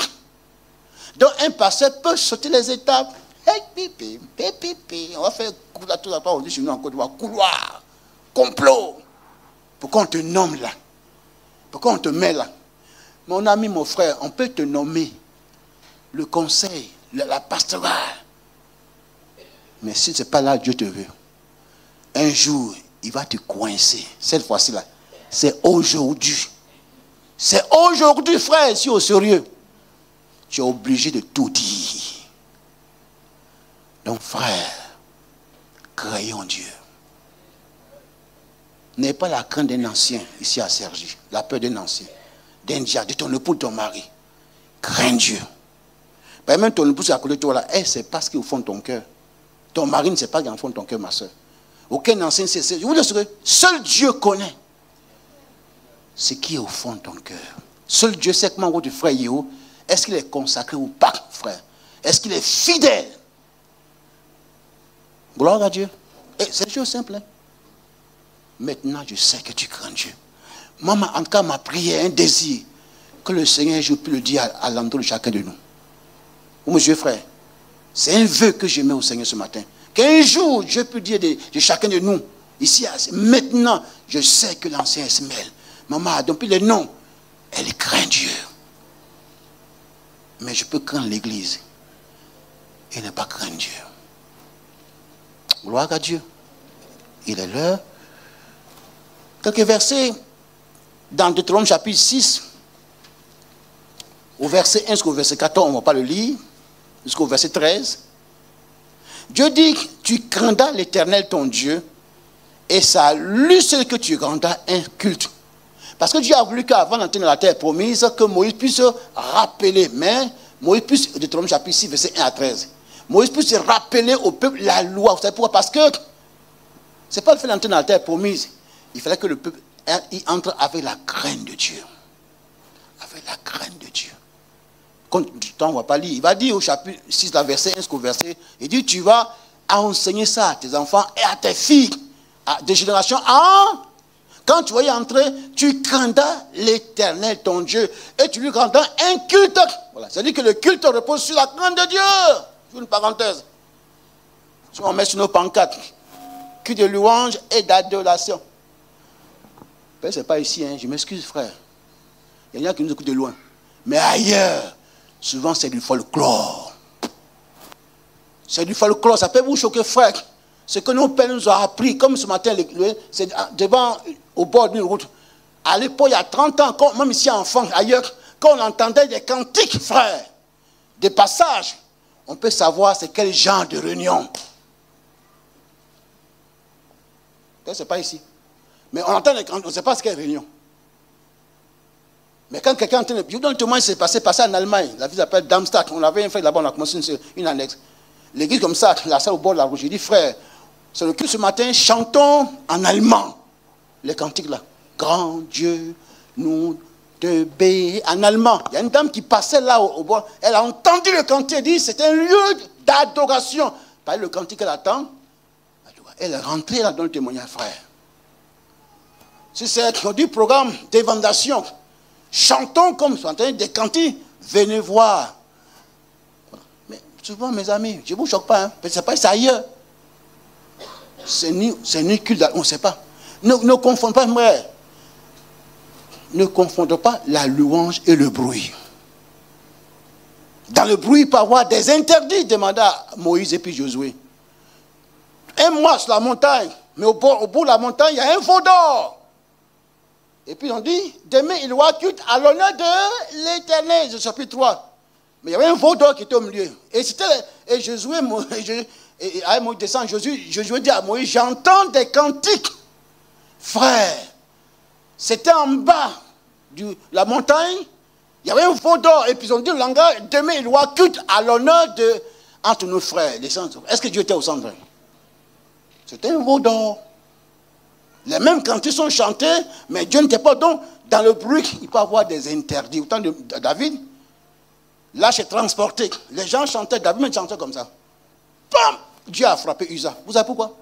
Donc un pasteur peut sauter les étapes. On va faire tout ça, on dit chez nous en Côte d'Ivoire, couloir, complot. Pourquoi on te nomme là? Pourquoi on te met là? Mon ami, mon frère, on peut te nommer le conseil, la pastorale. Mais si ce n'est pas là Dieu te veut, un jour, il va te coincer. Cette fois-ci là, c'est aujourd'hui. C'est aujourd'hui, frère, si au sérieux. Tu es obligé de tout dire. Donc, frère, croyons Dieu. N'aie pas la crainte d'un ancien ici à Cergy, la peur d'un ancien, d'un diable, de ton époux, de ton mari. Crains Dieu. Même ton époux à côté de toi là, elle ne sait pas ce qui est au fond de ton cœur. Ton mari ne sait pas ce qui est au fond de ton cœur, ma soeur. Aucun ancien sait. Je vous le dirai, seul Dieu connaît ce qui est au fond de ton cœur. Seul Dieu sait comment votre frère Yého, est-ce qu'il est consacré ou pas, frère? Est-ce qu'il est fidèle? Gloire à Dieu. Et c'est chose simple. Hein? Maintenant, je sais que tu crains Dieu. Maman, en tout cas, ma prière, un désir, que le Seigneur, je peux le dire à l'endroit de chacun de nous. Vous, monsieur frère, c'est un vœu que je mets au Seigneur ce matin. Qu'un jour, je peux dire de chacun de nous, ici, maintenant, je sais que l'ancien se mêle. Maman, depuis le nom, elle craint Dieu. Mais je peux craindre l'église et ne pas craindre Dieu. Gloire à Dieu. Il est l'heure. Quelques versets dans Deutéronome chapitre 6, au verset 1 jusqu'au verset 14, on ne va pas le lire, jusqu'au verset 13. Dieu dit, tu craindras l'Éternel ton Dieu, et c'est à lui seul que tu rendras un culte. Parce que Dieu a voulu qu'avant d'entrer dans la terre promise, que Moïse puisse rappeler, mais Moïse puisse, Deutéronome chapitre 6, verset 1 à 13, Moïse puisse rappeler au peuple la loi. Vous savez pourquoi? Parce que ce n'est pas le fait d'entrer dans la terre promise. Il fallait que le peuple y entre avec la crainte de Dieu. Avec la crainte de Dieu. Quand du temps, on ne va pas lire. Il va dire au chapitre 6, verset 1 jusqu'au verset, il dit, tu vas enseigner ça à tes enfants et à tes filles, de génération en... Quand tu vas y entrer, tu craindras l'Éternel, ton Dieu, et tu lui rendras un culte. Voilà. C'est-à-dire que le culte repose sur la crainte de Dieu. C'est une parenthèse. Si on met sur nos pancartes, culte de louange et d'adoration. Ce n'est pas ici, hein. Je m'excuse, frère. Il y en a qui nous écoutent de loin. Mais ailleurs, souvent c'est du folklore. C'est du folklore. Ça peut vous choquer, frère. Ce que nos pères nous ont appris, comme ce matin, c'est devant, au bord d'une route. À l'époque, il y a 30 ans, même ici, enfant, ailleurs, quand on entendait des cantiques, frère, des passages, on peut savoir c'est quel genre de réunion. Ce n'est pas ici. Mais on entend les cantiques, on ne sait pas ce qu'est réunion. Mais quand quelqu'un entend, je vous donne le témoin, c'est passé en Allemagne. La ville s'appelle Darmstadt. On avait un frère là-bas, on a commencé une annexe. L'église comme ça, la salle au bord de la route. J'ai dit, frère, c'est le culte ce matin, chantons en allemand les cantiques là. Grand Dieu, nous te bénissons. En allemand. Il y a une dame qui passait là au bord. Elle a entendu le cantique. Elle dit, c'est un lieu d'adoration. Par le cantique qu'elle attend, elle est rentrée là dans le témoignage, frère. Si c'est du programme d'évangélisation, chantons comme ce matin des cantiques. Venez voir. Mais souvent, mes amis, je ne vous choque pas, hein, mais ce n'est pas ça ailleurs. C'est ni culte, on ne sait pas. Ne confondez pas, frère. Ne confondez pas la louange et le bruit. Dans le bruit, il peut y avoir des interdits, demanda Moïse et puis Josué. Un mois sur la montagne, mais au bout de la montagne, il y a un veau d'or. Et puis on dit, demain il y aura culte à l'honneur de l'Éternel, je chapitre 3. Mais il y avait un veau d'or qui était au milieu. Et Josué, à Moïse descend, Josué dit à Moïse, j'entends des cantiques. Frère, c'était en bas de la montagne, il y avait un veau d'or. Et puis ils ont dit le langage, demain il y aura culte à l'honneur de entre nos frères. Est-ce que Dieu était au centre? C'était un veau d'or. Les mêmes cantiques sont chantés, mais Dieu n'était pas. Donc, dans le bruit, il peut y avoir des interdits. Autant de David, là, c'est transporté. Les gens chantaient, David même chantait comme ça. Pam! Dieu a frappé Uza. Vous savez pourquoi?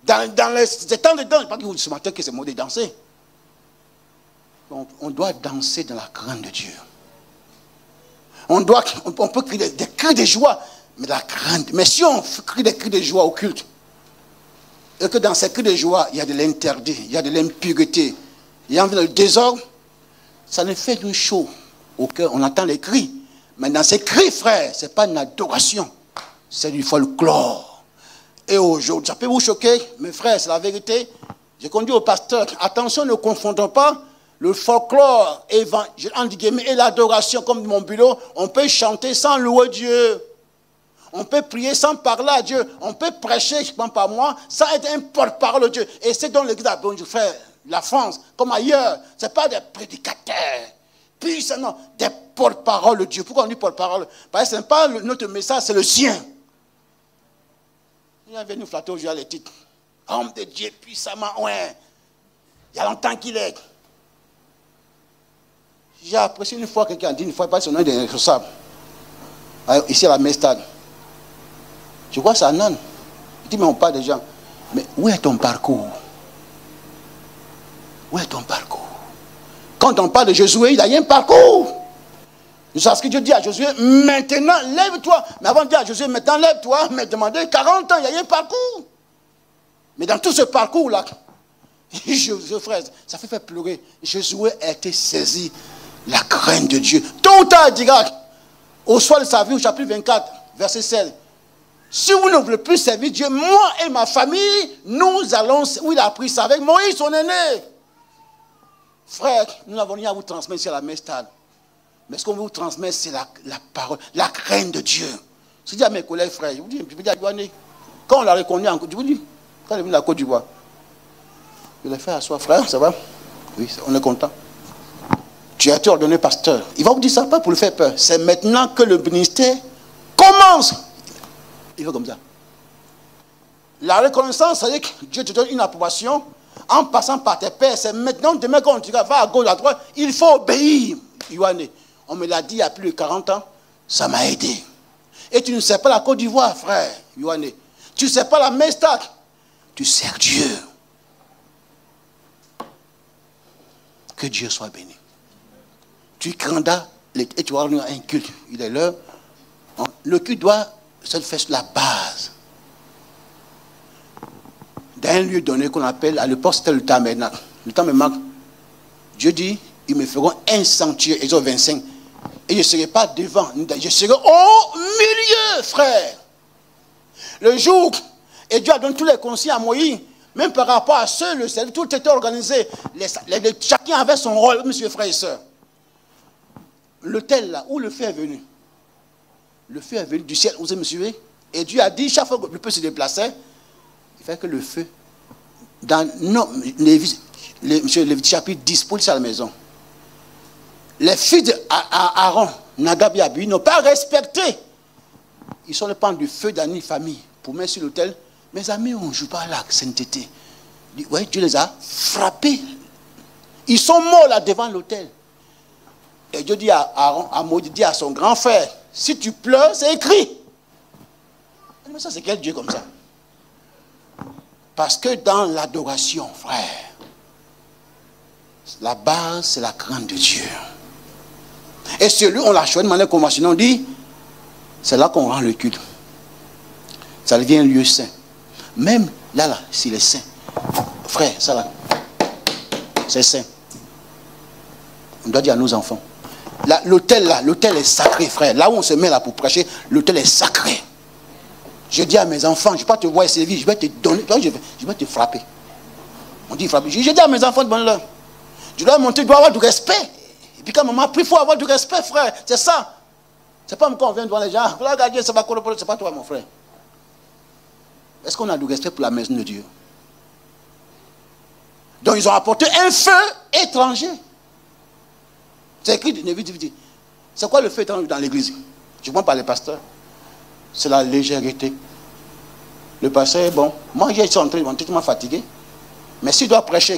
Dans les temps de danse, je ne sais pas que vous ce matin que c'est mot de danser. Donc, on doit danser dans la crainte de Dieu. On peut crier des cris de joie, mais la crainte. Mais si on crie des cris de joie au culte, et que dans ces cris de joie, il y a de l'interdit, il y a de l'impureté, il y a le désordre, ça ne fait que chaud au cœur. On entend les cris, Mais dans ces cris, frère, ce n'est pas une adoration. C'est du folklore. Et aujourd'hui, ça peut vous choquer, mes frères, c'est la vérité. J'ai conduit au pasteur, attention, ne confondons pas le folklore et l'adoration comme mon bureau. On peut chanter sans louer Dieu. On peut prier sans parler à Dieu. On peut prêcher, je ne pense pas moi, sans être un porte-parole de Dieu. Et c'est dans l'église, frère, la France, comme ailleurs, ce n'est pas des prédicateurs. Puis, c'est non, des porte-parole de Dieu. Pourquoi on dit porte-parole? Parce que ce n'est pas notre message, c'est le sien. Il est venu flatter aujourd'hui à les titres. Homme de Dieu puissamment, ouais. Il y a longtemps qu'il est. J'ai apprécié une fois quelqu'un a dit, une fois, pas son nom est responsable. Ici à la Mestade. Je vois ça, non. Il dit, mais on parle des gens. Mais où est ton parcours? Où est ton parcours? Quand on parle de Josué, il a un parcours. C'est ce que Dieu dit à Josué, maintenant lève-toi. Mais avant de dire à Josué, maintenant lève-toi, mais demandez 40 ans, il y a un parcours. Mais dans tout ce parcours-là, frère, ça fait pleurer. Josué a été saisi, la crainte de Dieu. Tôt ou tard, il dira, au soir de sa vie, au chapitre 24, verset 16, si vous ne voulez plus servir Dieu, moi et ma famille, nous allons, où il a appris ça avec Moïse, son aîné. Frère, nous n'avons rien à vous transmettre sur la Mestade. Mais ce qu'on veut vous transmettre, c'est la parole, la crainte de Dieu. Je dis à mes collègues, frères, je vous dis à Yohanné, quand on l'a reconnu en Côte d'Ivoire, je vous dis, quand il est venu à la Côte d'Ivoire, je l'ai fait à soi, frère, ça va? Oui, on est content. Tu as été ordonné pasteur. Il va vous dire ça pas pour le faire peur. C'est maintenant que le ministère commence. Il fait comme ça. La reconnaissance, c'est-à-dire que Dieu te donne une approbation en passant par tes pères. C'est maintenant, demain, quand tu vas à gauche, à droite, il faut obéir. Yohanné, on me l'a dit il y a plus de 40 ans, ça m'a aidé. Et tu ne sais pas la Côte d'Ivoire, frère, Yohanné. Tu ne sais pas la Mestade. Tu sers Dieu. Que Dieu soit béni. Tu crandas et tu vas avoir un culte. Il est l'heure. Le culte doit se faire sur la base d'un lieu donné qu'on appelle, à l'époque c'était le tabernacle. Le tabernacle, Dieu dit, ils me feront un sanctuaire, Exode 25. Et je ne serai pas devant, je serai au milieu, frère. Le jour, et Dieu a donné tous les conseils à Moïse, même par rapport à ceux, le service, tout était organisé. Chacun avait son rôle, monsieur, frère et soeur. L'autel là, où le feu est venu? Le feu est venu du ciel, vous me suivez? Et Dieu a dit, chaque fois que le peuple se déplaçait, il fait que le feu, dans Lévitique chapitre 10, pour à la maison, les fils d'Aaron, Nadab et Abihu, n'ont pas respecté. Ils sont le pan du feu dans une famille pour mettre sur l'autel. Mes amis, on ne joue pas à la sainteté. Ouais, Dieu les a frappés. Ils sont morts là devant l'autel. Et Dieu dit à Aaron, à Moïse, dit à son grand frère, si tu pleures, c'est écrit. Mais ça, c'est quel Dieu comme ça? Parce que dans l'adoration, frère, la base, c'est la crainte de Dieu. Et celui, on l'a choisi de manière conventionnelle, on dit, c'est là qu'on rend le culte. Ça devient un lieu saint. Même là, s'il est saint. Frère, ça là, c'est saint. On doit dire à nos enfants. L'autel là, l'autel est sacré, frère. Là où on se met là pour prêcher, l'autel est sacré. Je dis à mes enfants, je ne vais pas te voir servir, je vais te donner, je vais te frapper. On dit frapper. Je dis à mes enfants de bonne heure, je dois montrer, tu dois avoir du respect. Et puis quand maman prie, il faut avoir du respect, frère. C'est ça. C'est pas quand on vient devant les gens, regardez, c'est pas toi, mon frère. Est-ce qu'on a du respect pour la maison de Dieu? Donc ils ont apporté un feu étranger. C'est écrit dans Lévitique. C'est quoi le feu étranger dans l'église? Je ne prends pas les pasteurs. C'est la légèreté. Le pasteur est bon. Moi, j'ai été en train de tellement fatigué. Mais s'il doit prêcher,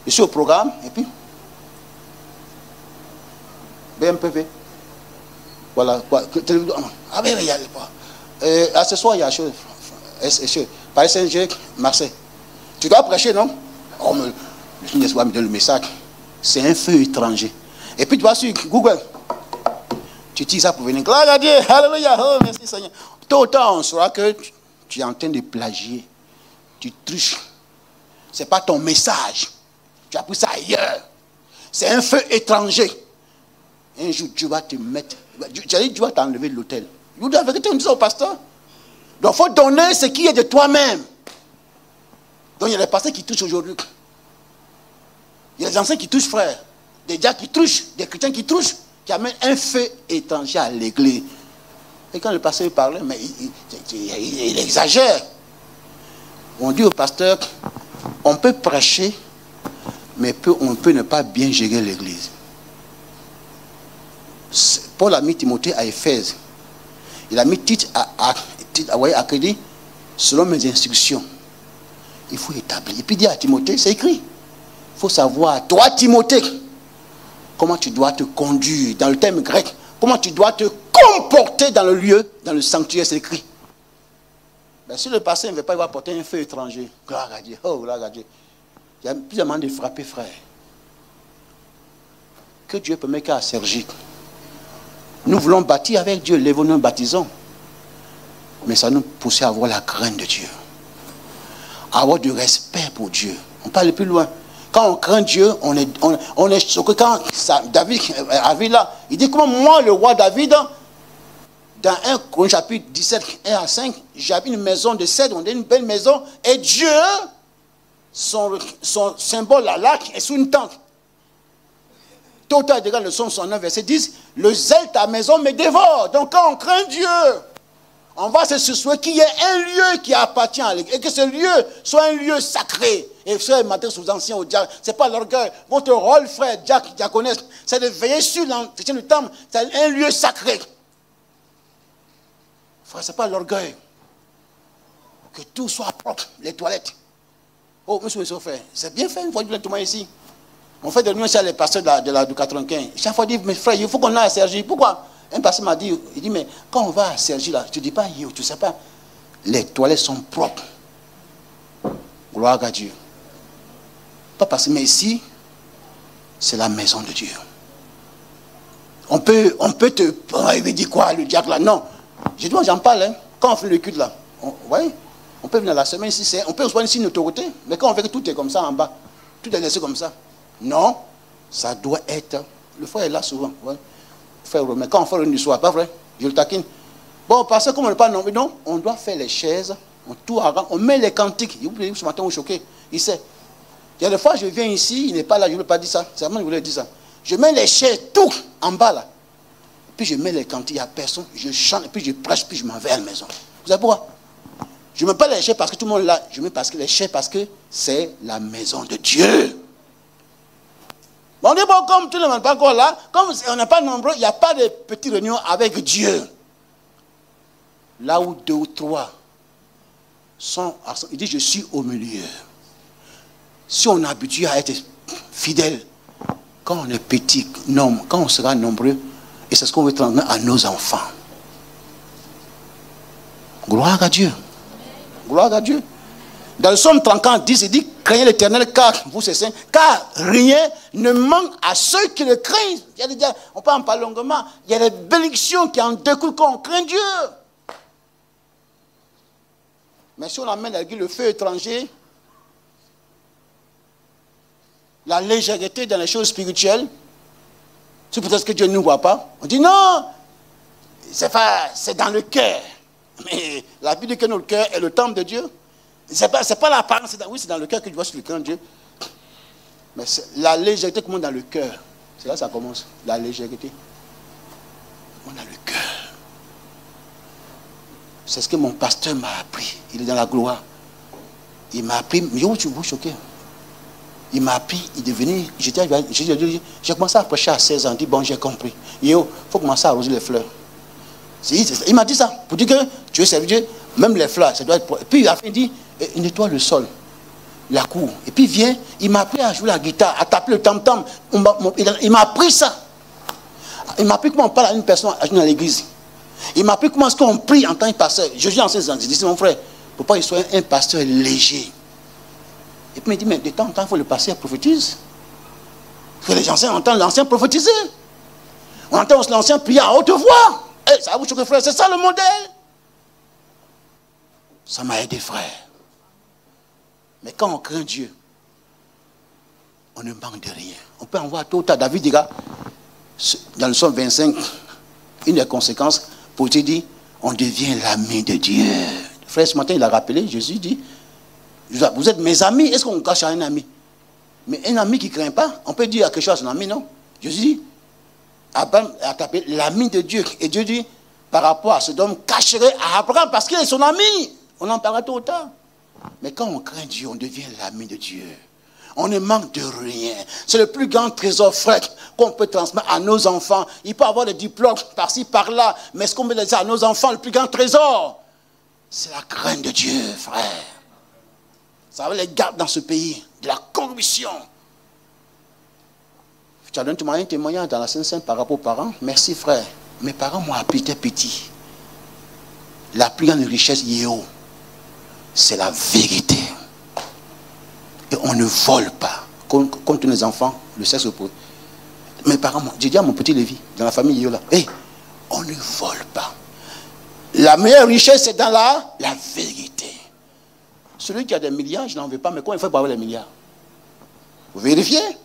je suis au programme, et puis, BMPV. Voilà. Ah ben, il y a pas. Ce soir, il y a chose. Paris Saint-Jacques, Marseille. Tu dois prêcher, non? Oh, mais le Seigneur me donne le message. C'est un feu étranger. Et puis tu vas sur Google. Tu dis ça pour venir. Gloire à Dieu. Alléluia. Oh, merci Seigneur. Tôt ou tard, on saura que tu es en train de plagier. Tu triches. Ce n'est pas ton message. Tu as pris ça ailleurs. C'est un feu étranger. Un jour, Dieu va te mettre Tu as dit, Dieu va t'enlever de l'autel. Nous, la vérité, on dit ça au pasteur. Donc, il faut donner ce qui est de toi-même. Donc, il y a les pasteurs qui touchent aujourd'hui. Il y a des anciens qui touchent, frère. Des diacres qui touchent, des chrétiens qui touchent, qui amènent un feu étranger à l'église. Et quand le pasteur parlait, mais il exagère. On dit au pasteur, on peut prêcher, mais on peut ne pas bien gérer l'église. Paul a mis Timothée à Éphèse. Il a mis Tite à crédit selon mes instructions. Il faut établir. Et puis il dit à Timothée, c'est écrit. Il faut savoir, toi Timothée, comment tu dois te conduire dans le terme grec, comment tu dois te comporter dans le lieu, dans le sanctuaire, c'est écrit. Ben, si le pasteur ne veut pas, il va porter un feu étranger. Gloire à Dieu. Oh, gloire à Dieu. Il y a plusieurs manières de frapper, frère. Que Dieu permet qu'à Sergi. Nous voulons bâtir avec Dieu, lèvons-nous, baptisons. Mais ça nous pousse à avoir la crainte de Dieu. À avoir du respect pour Dieu. On parle plus loin. Quand on craint Dieu, on est choqué. Quand David arrive là, il dit comment moi, le roi David, dans 1 chapitre 17, 1 à 5, j'habite une maison de cèdre, on dit une belle maison, et Dieu, son symbole, la lac, est sous une tente. Total de le psaume 109, verset 10, le zèle de ta maison me dévore. Donc quand on craint Dieu, on va se souhaiter qu'il y ait un lieu qui appartient à l'église, et que ce lieu soit un lieu sacré. Et frère, m'adresse aux anciens, aux diacres, ce n'est pas l'orgueil. Votre rôle, frère, diaconesse, c'est de veiller sur l'entretien du temple, c'est un lieu sacré. Frère, ce n'est pas l'orgueil. Que tout soit propre, les toilettes. Oh, monsieur, frère, c'est bien fait, une fois tout le monde ici. On fait de nous chez les pasteurs du 95. Chaque fois, il dit, mais frère, il faut qu'on aille à Sergi. Pourquoi? Un pasteur m'a dit, il dit, mais quand on va à Sergi, là, tu ne dis pas, tu ne sais pas, les toilettes sont propres. Gloire à Dieu. Pas parce que, mais ici, c'est la maison de Dieu. On peut te... Il dit quoi, le diacre, là? Non. Je dis, j'en parle, hein. Quand on fait le culte, là, voyez, on peut venir la semaine ici, on peut recevoir ici une autorité, mais quand on fait que tout est comme ça en bas, tout est laissé comme ça. Non, ça doit être... Le frère est là souvent. Ouais. Frère Romain, quand on fait le soir, pas vrai? Je le taquine. Bon, parce que comme on n'est pas nommé, non, on doit faire les chaises, on met les cantiques. Ce matin, vous choquez. Il sait. Il y a des fois, je viens ici, il n'est pas là, je ne veux pas dire ça. C'est vraiment que je voulais dire ça. Je mets les chaises, tout en bas là. Puis je mets les cantiques, il n'y a personne. Je chante, puis je prêche, puis je m'en vais à la maison. Vous savez pourquoi? Je ne mets pas les chaises parce que tout le monde est là. Je mets les chaises parce que c'est la maison de Dieu. On dit, bon, comme tout le monde n'est pas encore là, comme on n'est pas nombreux, il n'y a pas de petites réunions avec Dieu. Là où 2 ou 3 sont, il dit, je suis au milieu. Si on est habitué à être fidèle, quand on est petit, quand on sera nombreux, et c'est ce qu'on veut transmettre à nos enfants. Gloire à Dieu. Gloire à Dieu. Dans le psaume 34, 10, il dit, craignez l'Éternel, car vous c'est saint, car rien ne manque à ceux qui le craignent. Il y a des, on peut en parler longuement. Il y a des bénédictions qui en découlent quand on craint Dieu. Mais si on amène avec le feu étranger, la légèreté dans les choses spirituelles, c'est peut-être que Dieu ne nous voit pas. On dit non, c'est dans le cœur. Mais la Bible dit que notre cœur est le temple de Dieu. C'est pas l'apparence, oui, c'est dans le cœur que tu vois sur le cœur de Dieu. Mais la légèreté commence dans le cœur. C'est là que ça commence, la légèreté. On a le cœur. C'est ce que mon pasteur m'a appris. Il est dans la gloire. Il m'a appris, mais où tu vous choquer? Il m'a appris, il est devenu, j'ai commencé à prêcher à 16 ans, il dit, bon, j'ai compris. Il faut commencer à arroser les fleurs. Il m'a dit ça, pour dire que tu veux servir Dieu, même les fleurs, ça doit être... Et puis il dit, il nettoie le sol, la cour. Et puis il vient, il m'a appris à jouer la guitare, à taper le tam-tam. Il m'a appris ça. Il m'a appris comment on parle à une personne dans l'église. Il m'a appris comment est-ce qu'on prie en tant que pasteur. Je dis en 16 ans, je dis, mon frère, pourquoi il soit un pasteur léger? Et puis il me dit, mais de temps en temps, il faut le pasteur prophétise. Que les anciens entendent l'ancien prophétiser. On entend l'ancien prier à haute voix. Hey, ça vous choque, frère, c'est ça le modèle. Ça m'a aidé, frère. Mais quand on craint Dieu, on ne manque de rien. On peut en voir tout à David, dit, dans le psaume 25, une des conséquences, pour te dire, on devient l'ami de Dieu. Frère, ce matin, il a rappelé, Jésus dit, vous êtes mes amis, est-ce qu'on cache à un ami? Mais un ami qui ne craint pas, on peut dire quelque chose à son ami, non? Jésus dit, Abraham a tapé l'ami de Dieu. Et Dieu dit, par rapport à cet homme, cacherait à Abraham parce qu'il est son ami. On en parlera tôt ou tard. Mais quand on craint Dieu, on devient l'ami de Dieu. On ne manque de rien. C'est le plus grand trésor, frère, qu'on peut transmettre à nos enfants. Il peut avoir des diplômes par-ci, par-là. Mais ce qu'on peut dire à nos enfants, le plus grand trésor, c'est la crainte de Dieu, frère. Ça va les garder dans ce pays de la corruption. Tu as donné un témoignage dans la Sainte-Sainte par rapport aux parents. Merci, frère. Mes parents m'ont appris, j'étais petit. La plus grande richesse, c'est la vérité. Et on ne vole pas. Comme tous les enfants, le sexe opposé. Mes parents, j'ai dit à mon petit Lévi, dans la famille Yéo là, hey, on ne vole pas. La meilleure richesse, c'est dans la vérité. Celui qui a des milliards, je n'en veux pas, mais comment il fait pour avoir les milliards? Vous vérifiez?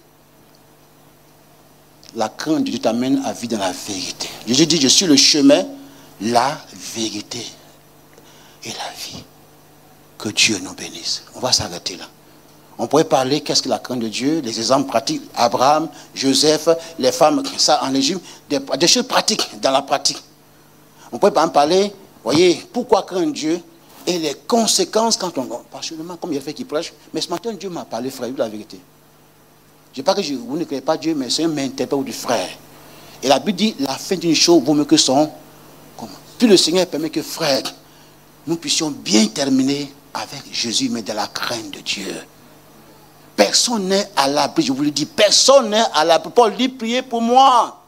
La crainte de Dieu t'amène à vivre dans la vérité. Jésus dit, je suis le chemin, la vérité et la vie. Que Dieu nous bénisse. On va s'arrêter là. On pourrait parler, qu'est-ce que la crainte de Dieu, les exemples pratiques, Abraham, Joseph, les femmes, ça en Égypte, des choses pratiques, dans la pratique. On pourrait par exemple parler, voyez, pourquoi craindre Dieu et les conséquences quand on... Partiellement, comme il y a fait qui prêche, mais ce matin, Dieu m'a parlé, frère, de la vérité. Je ne dis pas que vous ne croyez pas Dieu, mais c'est un interprète du frère. Et la Bible dit, la fin d'une chose vaut mieux que son... Puis le Seigneur permet que, frère, nous puissions bien terminer avec Jésus, mais de la crainte de Dieu. Personne n'est à l'abri, je vous le dis, personne n'est à l'abri. Paul dit, priez pour moi.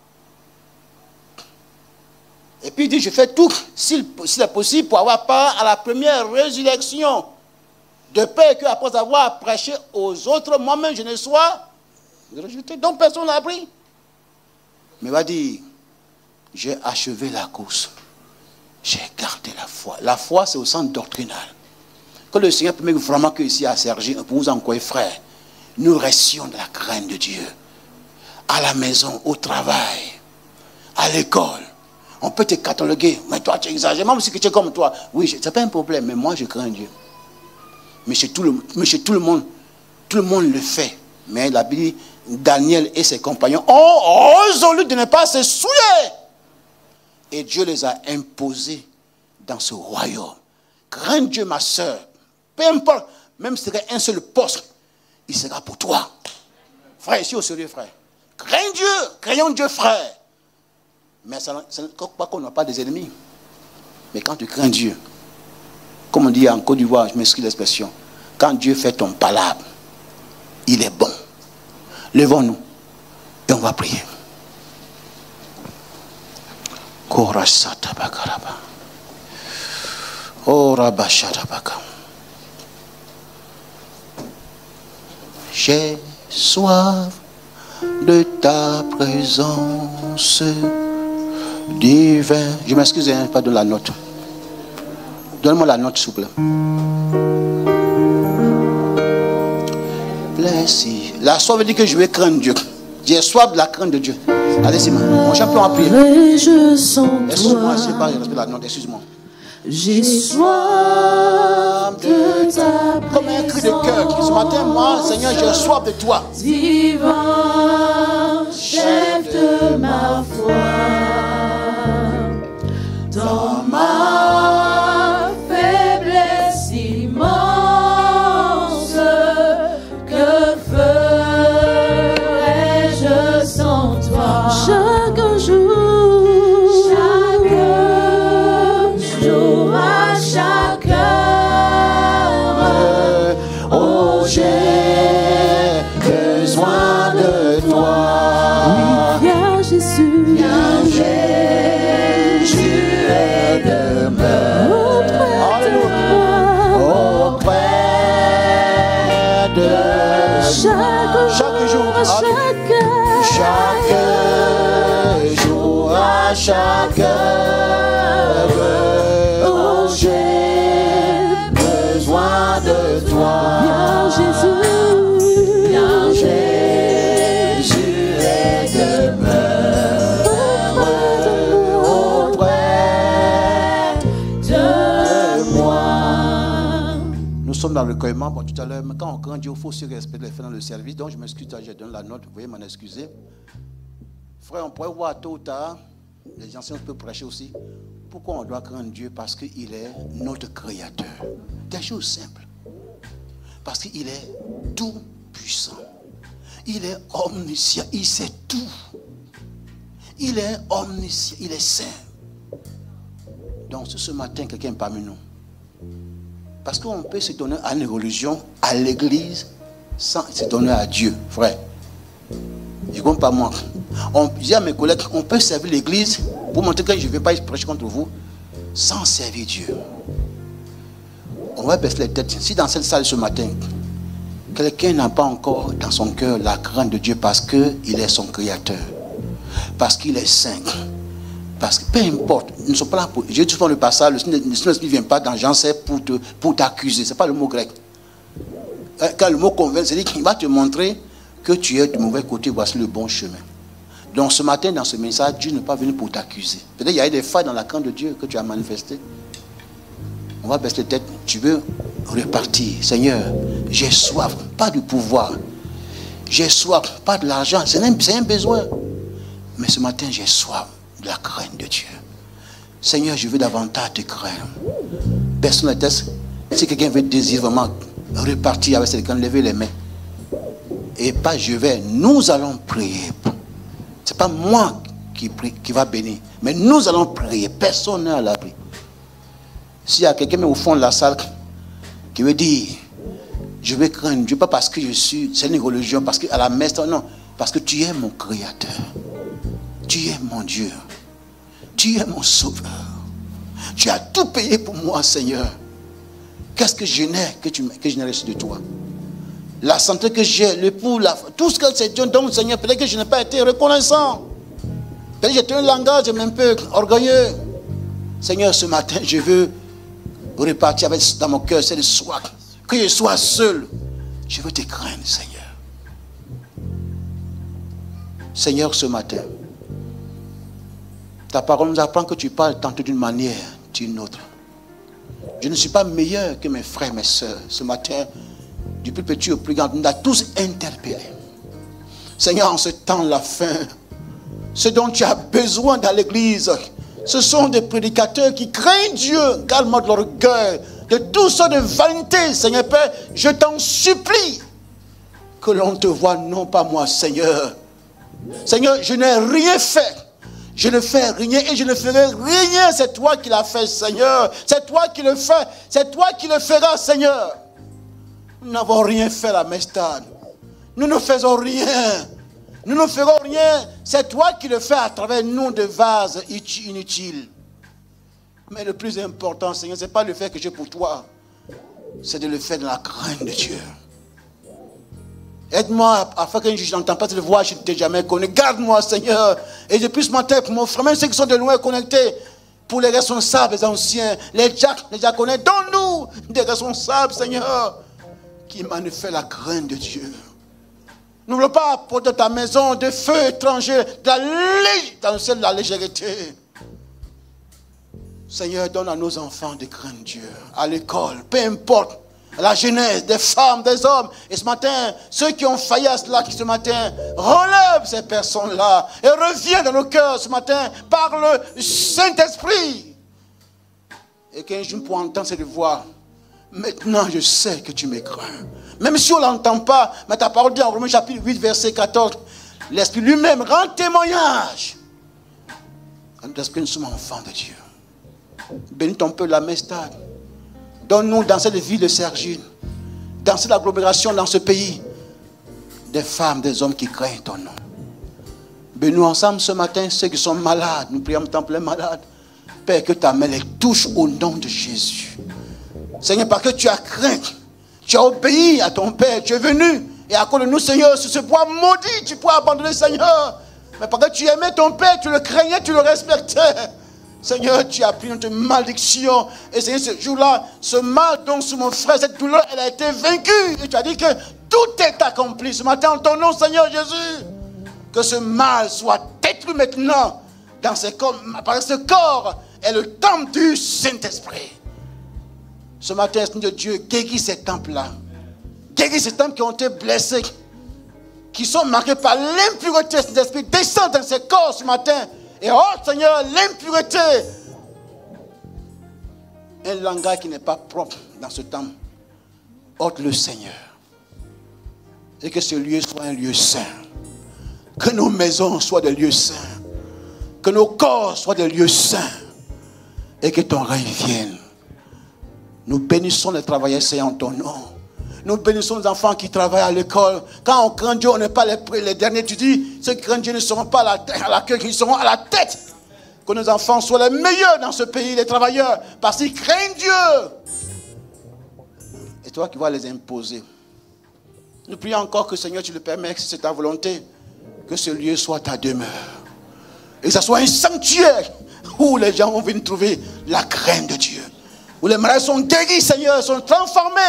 Et puis il dit, je fais tout, s'il est possible, pour avoir part à la première résurrection. De peur qu'après avoir prêché aux autres, moi-même je ne sois rejeté. Donc personne n'a l'abri. Mais il va dire, j'ai achevé la course. J'ai gardé la foi. La foi, c'est au sens doctrinal. Que le Seigneur permet vraiment que ici à Sergi, pour vous encourager, frère, nous restions de la crainte de Dieu. À la maison, au travail, à l'école. On peut te cataloguer. Mais toi, tu exagères. Même si tu es comme toi. Oui, ce n'est pas un problème. Mais moi, je crains Dieu. Mais chez tout le monde le fait. Mais la Bible dit, Daniel et ses compagnons ont résolu de ne pas se souiller. Et Dieu les a imposés dans ce royaume. Crains Dieu, ma soeur. Peu importe, même si c'était un seul poste, il sera pour toi. Frère, ici au sérieux, frère. Crains Dieu, craignons Dieu, frère. Mais ça ne pas qu'on n'a pas des ennemis. Mais quand tu crains Dieu, comme on dit en Côte d'Ivoire, je m'excuse l'expression, quand Dieu fait ton palabre, il est bon. Levons-nous et on va prier. J'ai soif de ta présence divine. Je m'excuse, pas de la note. Donne-moi la note, s'il vous plaît. La soif veut dire que je vais craindre Dieu. J'ai soif de la crainte de Dieu. Allez-y, mon champion a prié. Excuse-moi, je n'ai pas respecté la note, excuse-moi. J'ai soif de ta présence. Comme un cri de cœur. Ce matin, moi, Seigneur, j'ai soif de toi. Divin, chef de ma foi, dans ma faiblesse immense, que ferais-je sans toi? Chaque jour à chaque heure, oh, j'ai besoin de toi. Oui, viens Jésus, viens sommes dans le recueillement. Bon, tout à l'heure, quand on craint Dieu, il faut aussi respecter les faits dans le service. Donc, je m'excuse, je donne la note. Vous voyez m'en excuser. Frère, on pourrait voir tôt ou tard, les anciens peuvent prêcher aussi. Pourquoi on doit craindre Dieu? Parce qu'il est notre créateur. Des choses simples. Parce qu'il est tout puissant. Il est omniscient. Il sait tout. Il est omniscient. Il est saint. Donc, ce matin, quelqu'un parmi nous. Parce qu'on peut se donner à une religion, à l'église, sans se donner à Dieu, frère. Je ne comprends pas moi. On dit à mes collègues, on peut servir l'église pour montrer que je ne vais pas prêcher contre vous, sans servir Dieu. On va baisser les têtes. Si dans cette salle ce matin, quelqu'un n'a pas encore dans son cœur la crainte de Dieu parce qu'il est son créateur, parce qu'il est saint, parce que peu importe, nous ne sommes pas là pour. J'ai dit dans le passage, le Saint-Esprit ne vient pas dans Jean 7 pour t'accuser. Ce n'est pas le mot grec. Quand le mot convainc, c'est-à-dire qu'il va te montrer que tu es du mauvais côté, voici le bon chemin. Donc ce matin, dans ce message, Dieu n'est pas venu pour t'accuser. Peut-être qu'il y a des failles dans la crainte de Dieu que tu as manifestées. On va baisser les têtes. Tu veux repartir. Seigneur, j'ai soif, pas du pouvoir. J'ai soif, pas de l'argent. C'est un besoin. Mais ce matin, j'ai soif de la crainte de Dieu. Seigneur, je veux davantage te craindre. Personne ne teste. Si quelqu'un veut désirer vraiment repartir avec quelqu'un, lever les mains. Et pas je vais, nous allons prier. Ce n'est pas moi qui prie, qui va bénir. Mais nous allons prier. Personne n'est à l'abri. S'il y a quelqu'un au fond de la salle qui veut dire, je vais craindre Dieu, pas parce que je suis, c'est une religion, parce qu'à la messe, non, parce que tu es mon créateur. Tu es mon Dieu. Tu es mon sauveur. Tu as tout payé pour moi, Seigneur. Qu'est-ce que je n'ai que je n'ai reçu de toi? La santé que j'ai, l'époux, tout ce que c'est Dieu donne, Seigneur, peut-être que je n'ai pas été reconnaissant. Peut-être que j'étais un langage un peu orgueilleux. Seigneur, ce matin, je veux repartir avec dans mon cœur cette soif. Que je sois seul. Je veux te craindre, Seigneur. Seigneur, ce matin, ta parole nous apprend que tu parles tantôt d'une manière, d'une autre. Je ne suis pas meilleur que mes frères, mes soeurs. Ce matin, du plus petit au plus grand, nous a tous interpellés. Seigneur, en ce temps de la fin, ce dont tu as besoin dans l'église, ce sont des prédicateurs qui craignent Dieu, garde-moi de l'orgueil, de tout ça de vanité, Seigneur Père. Je t'en supplie que l'on te voie, non pas moi, Seigneur. Seigneur, je n'ai rien fait. Je ne fais rien et je ne ferai rien. C'est toi qui l'as fait, Seigneur. C'est toi qui le fais. C'est toi qui le feras, Seigneur. Nous n'avons rien fait à la Mestade. Nous ne faisons rien. Nous ne ferons rien. C'est toi qui le fais à travers nous de vases inutiles. Mais le plus important, Seigneur, ce n'est pas le fait que j'ai pour toi. C'est de le faire dans la crainte de Dieu. Aide-moi afin que je n'entends pas cette voix, je ne t'ai jamais connu. Garde-moi, Seigneur. Et depuis ce matin, pour mon frère, même ceux qui sont de loin connectés, pour les responsables, les anciens, les diaconés, donne-nous des responsables, Seigneur, qui manifestent la crainte de Dieu. Nous ne voulons pas apporter ta maison de feu étranger, dans le ciel de la légèreté. Seigneur, donne à nos enfants de craindre Dieu, à l'école, peu importe. La jeunesse, des femmes, des hommes. Et ce matin, ceux qui ont failli à cela, qui ce matin relèvent ces personnes-là et reviennent dans nos cœurs ce matin par le Saint-Esprit. Et qu'un jour pour entendre cette voix, maintenant je sais que tu me crains. Même si on ne l'entend pas, mais ta parole dit en Romains chapitre 8, verset 14, l'Esprit lui-même rend témoignage. En l'Esprit, nous sommes enfants de Dieu. Bénis ton peuple la Mestade. Donne-nous dans cette ville de Sergine, dans cette agglomération, dans ce pays, des femmes, des hommes qui craignent ton nom. Bénis-nous ensemble ce matin, ceux qui sont malades, nous prions en plein malade. Père, que ta main les touche au nom de Jésus. Seigneur, parce que tu as craint, tu as obéi à ton Père, tu es venu, et à cause de nous, Seigneur, sur ce bois maudit, tu pourrais abandonner, Seigneur. Mais parce que tu aimais ton Père, tu le craignais, tu le respectais. Seigneur, tu as pris notre malédiction. Et Seigneur, ce jour-là, ce mal dont sur mon frère, cette douleur, elle a été vaincue. Et tu as dit que tout est accompli. Ce matin, en ton nom, Seigneur Jésus, que ce mal soit détruit maintenant dans ce corps. Parce que ce corps est le temple du Saint-Esprit. Ce matin, Esprit de Dieu, guéris ces temples-là. Guéris ces temples qui ont été blessés, qui sont marqués par l'impureté. Saint-Esprit, descend dans ces corps ce matin. Et oh Seigneur, l'impureté. Un langage qui n'est pas propre dans ce temple. Ôte le Seigneur. Et que ce lieu soit un lieu saint. Que nos maisons soient des lieux saints. Que nos corps soient des lieux saints. Et que ton règne vienne. Nous bénissons les travailleurs saints en ton nom. Nous bénissons les enfants qui travaillent à l'école. Quand on craint Dieu, on n'est pas les derniers. Tu dis, ceux qui craignent Dieu ne seront pas à la queue, ils seront à la tête. Que nos enfants soient les meilleurs dans ce pays, les travailleurs, parce qu'ils craignent Dieu. Et toi qui vas les imposer. Nous prions encore que Seigneur, tu le permets, que c'est ta volonté, que ce lieu soit ta demeure. Et que ce soit un sanctuaire où les gens vont venir trouver la crainte de Dieu. Où les malades sont guéris, Seigneur, sont transformés.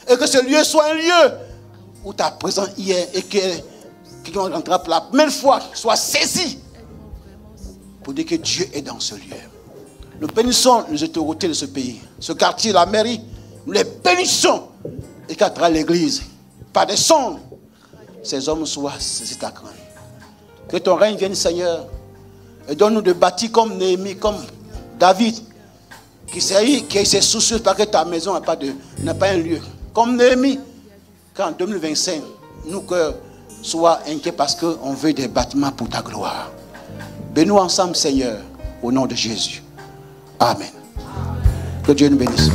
Et que ce lieu soit un lieu où ta présence y est. Et que qui vont rentrer pour la première fois soit saisi. Pour dire que Dieu est dans ce lieu. Nous bénissons les autorités de ce pays. Ce quartier, la mairie, nous les bénissons. Et qu'à travers l'église, par des sons, ces hommes soient saisis ta crainte. Que ton règne vienne, Seigneur. Et donne-nous de bâtir comme Néhémie, comme David. Qui s'est soucieux parce que ta maison n'a pas un lieu. Comme Néhémie, qu'en 2025, nous cœurs soient inquiets parce qu'on veut des bâtiments pour ta gloire. Bénis-nous ensemble, Seigneur, au nom de Jésus. Amen. Que Dieu nous bénisse.